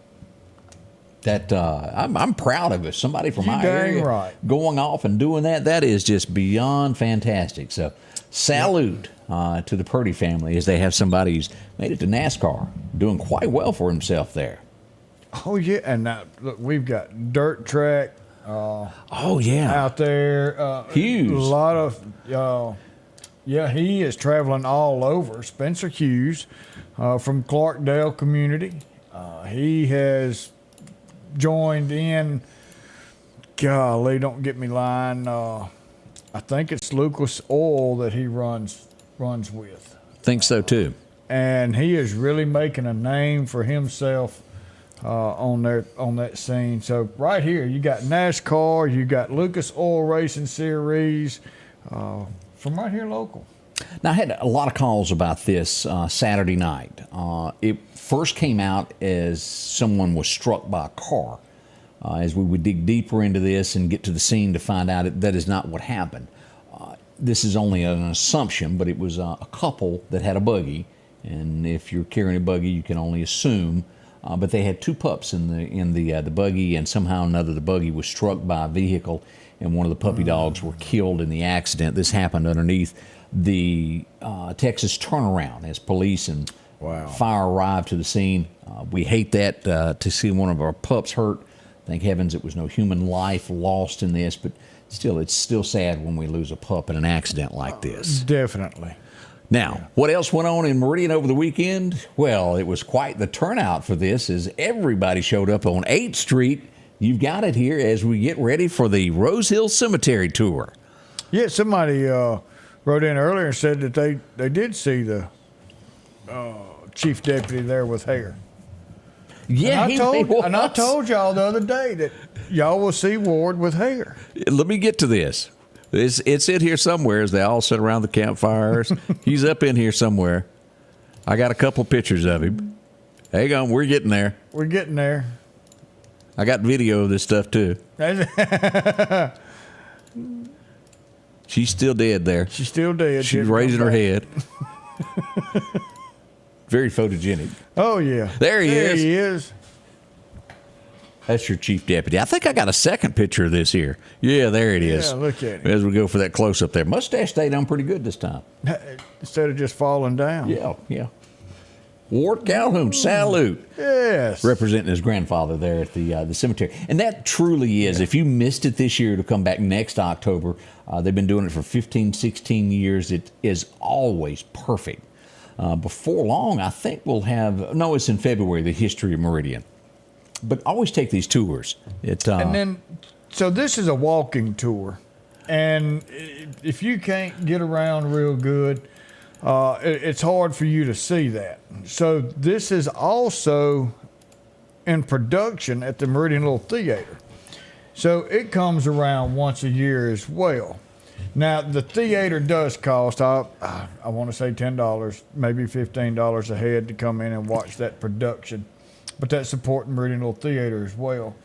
I'm proud of it. Somebody from You my dang area right. going off and doing that is just beyond fantastic. So salute to the Purdy family as they have somebody who's made it to NASCAR, doing quite well for himself there. Oh yeah, and now look, we've got dirt track Oh yeah, out there. Hughes. A lot of he is traveling all over. Spencer Hughes from Clarkdale community. He has joined in. Golly, don't get me lying. I think it's Lucas Oil that he runs with, think so too. and he is really making a name for himself on that scene. So right here, you got NASCAR, you got Lucas Oil Racing Series from right here local. Now, I had a lot of calls about this Saturday night. It first came out as someone was struck by a car. As we would dig deeper into this and get to the scene to find out that is not what happened. This is only an assumption, but it was a couple that had a buggy, and if you're carrying a buggy, you can only assume. But they had two pups in the buggy, and somehow or another the buggy was struck by a vehicle, and one of the puppy dogs were killed in the accident. This happened underneath the Texas turnaround as police and fire arrived to the scene. We hate that to see one of our pups hurt. Thank heavens it was no human life lost in this, but still, it's still sad when we lose a pup in an accident like this. Definitely. Now, what else went on in Meridian over the weekend? Well, it was quite the turnout for this as everybody showed up on 8th Street. You've got it here as we get ready for the Rose Hill Cemetery Tour. Yeah, somebody wrote in earlier and said that they did see the chief deputy there with hair. Yeah, and I told y'all the other day that y'all will see Ward with hair. Let me get to this. It's in here somewhere as they all sit around the campfires. He's up in here somewhere. I got a couple pictures of him. Hang on, we're getting there. We're getting there. I got video of this stuff too. She's still dead there. She's still dead. She's raising her head. Very photogenic. Oh, yeah. There he is. There he is. That's your chief deputy. I think I got a second picture of this here. Yeah, there it is. Yeah, look at it. As we go for that close-up there. Mustache stayed on pretty good this time. Instead of just falling down. Yeah. Ward Calhoun, salute. Yes. Representing his grandfather there at the cemetery. And that truly is, if you missed it this year, to come back next October. They've been doing it for 15, 16 years. It is always perfect. Before long, I think we'll have, no, it's in February, the history of Meridian. But always take these tours. And then, so this is a walking tour. And if you can't get around real good, it's hard for you to see that. So this is also in production at the Meridian Little Theater. So it comes around once a year as well. Now, the theater does cost, I want to say $10, maybe $15 a head to come in and watch that production. But that's supporting Meridian Little Theater as well.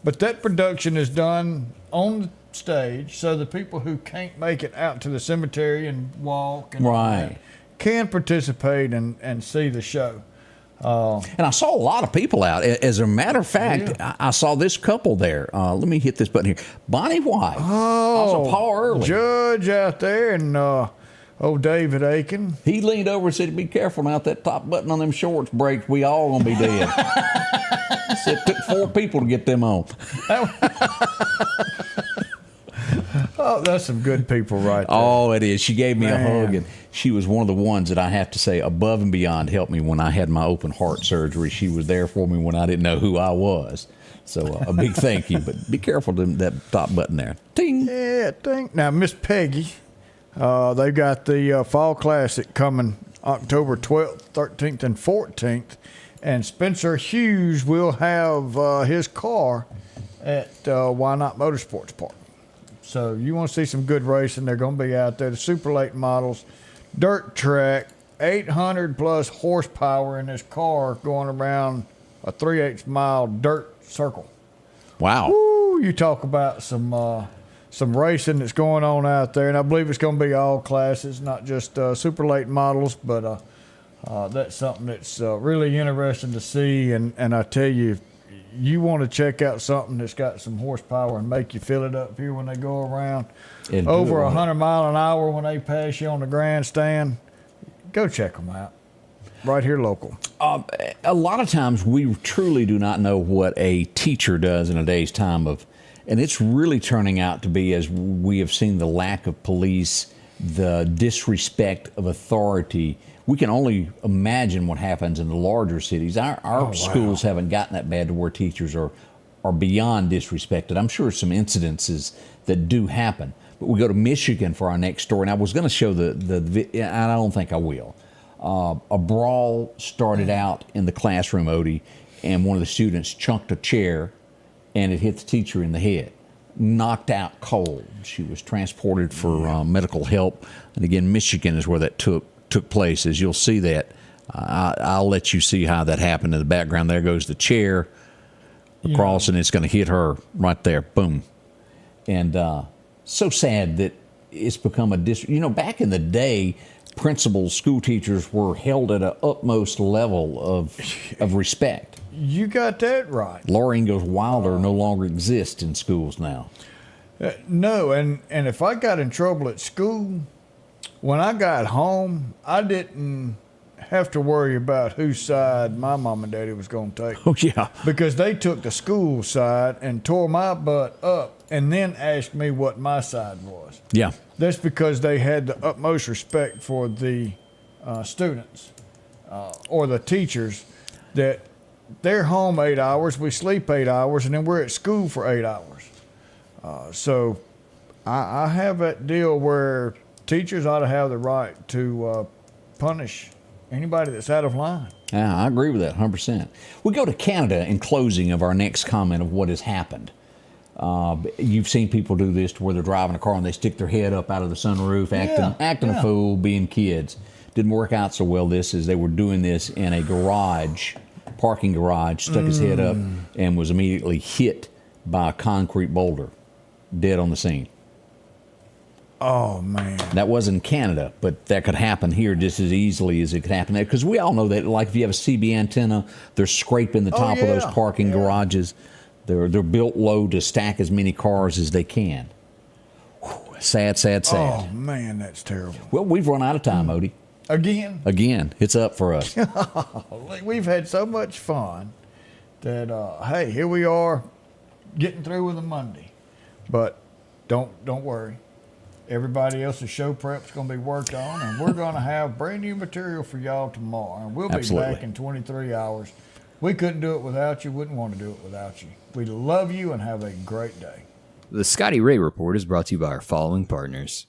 But that production is done on the stage, so the people who can't make it out to the cemetery and walk and right. can participate and see the show. And I saw a lot of people out. As a matter of fact, I saw this couple there. Let me hit this button here. Bonnie White. Also Paul Early. Judge out there and old David Aiken. He leaned over and said, "Be careful now, if that top button on them shorts breaks, we all gonna be dead." He said it took 4 people to get them on. Oh, that's some good people right there. Oh, it is. She gave me a Man. hug, and she was one of the ones that I have to say above and beyond helped me when I had my open heart surgery. She was there for me when I didn't know who I was. So a big thank you, but be careful to that top button there. Ting. Yeah, ting. Now, Miss Peggy, they've got the Fall Classic coming October 12th, 13th, and 14th. And Spencer Hughes will have his car at Why Not Motorsports Park. So you want to see some good racing, they're going to be out there. The super late models, dirt track, 800 plus horsepower in this car going around a 3/8 mile dirt circle. Wow. Woo, you talk about some racing that's going on out there, and I believe it's going to be all classes, not just super late models, but that's something that's really interesting to see. And I tell you, you want to check out something that's got some horsepower and make you feel it up here when they go around And over 100 mile an hour when they pass you on the grandstand, go check them out. Right here local. A lot of times we truly do not know what a teacher does in a day's time and it's really turning out to be, as we have seen, the lack of police, the disrespect of authority. We can only imagine what happens in the larger cities. Our schools haven't gotten that bad to where teachers are beyond disrespected. I'm sure some incidences that do happen. But we go to Michigan for our next story, and I was going to show and I don't think I will. A brawl started out in the classroom, Odie, and one of the students chunked a chair, and it hit the teacher in the head. Knocked out cold. She was transported for medical help. And again, Michigan is where that took place. As you'll see that, I'll let you see how that happened in the background. There goes the chair across, and it's going to hit her right there. Boom. And so sad that it's become back in the day, principals, school teachers were held at an utmost level of respect. You got that right. Laura Ingalls Wilder no longer exists in schools now. No, and if I got in trouble at school, when I got home, I didn't have to worry about whose side my mom and daddy was going to take. Oh, yeah. Because they took the school side and tore my butt up and then asked me what my side was. Yeah. That's because they had the utmost respect for the students or the teachers, that they're home 8 hours, we sleep 8 hours, and then we're at school for 8 hours. So I have that deal where teachers ought to have the right to punish anybody that's out of line. Yeah, I agree with that 100%. We go to Canada in closing of our next comment of what has happened. You've seen people do this to where they're driving a car and they stick their head up out of the sunroof, acting a fool, being kids. Didn't work out so well. This is they were doing this in a parking garage, stuck his head up, and was immediately hit by a concrete boulder, dead on the scene. Oh, man. That was in Canada, but that could happen here just as easily as it could happen there. Because we all know that, like if you have a CB antenna, they're scraping the top of those parking garages. They're built low to stack as many cars as they can. Whew, sad. Oh, man, that's terrible. Well, we've run out of time, Odie. Again, it's up for us. We've had so much fun that, hey, here we are getting through with a Monday. But don't worry. Everybody else's show prep's going to be worked on, and we're going to have brand new material for y'all tomorrow. And we'll be back in 23 hours. We couldn't do it without you. Wouldn't want to do it without you. We love you and have a great day. The Scotty Ray Report is brought to you by our following partners.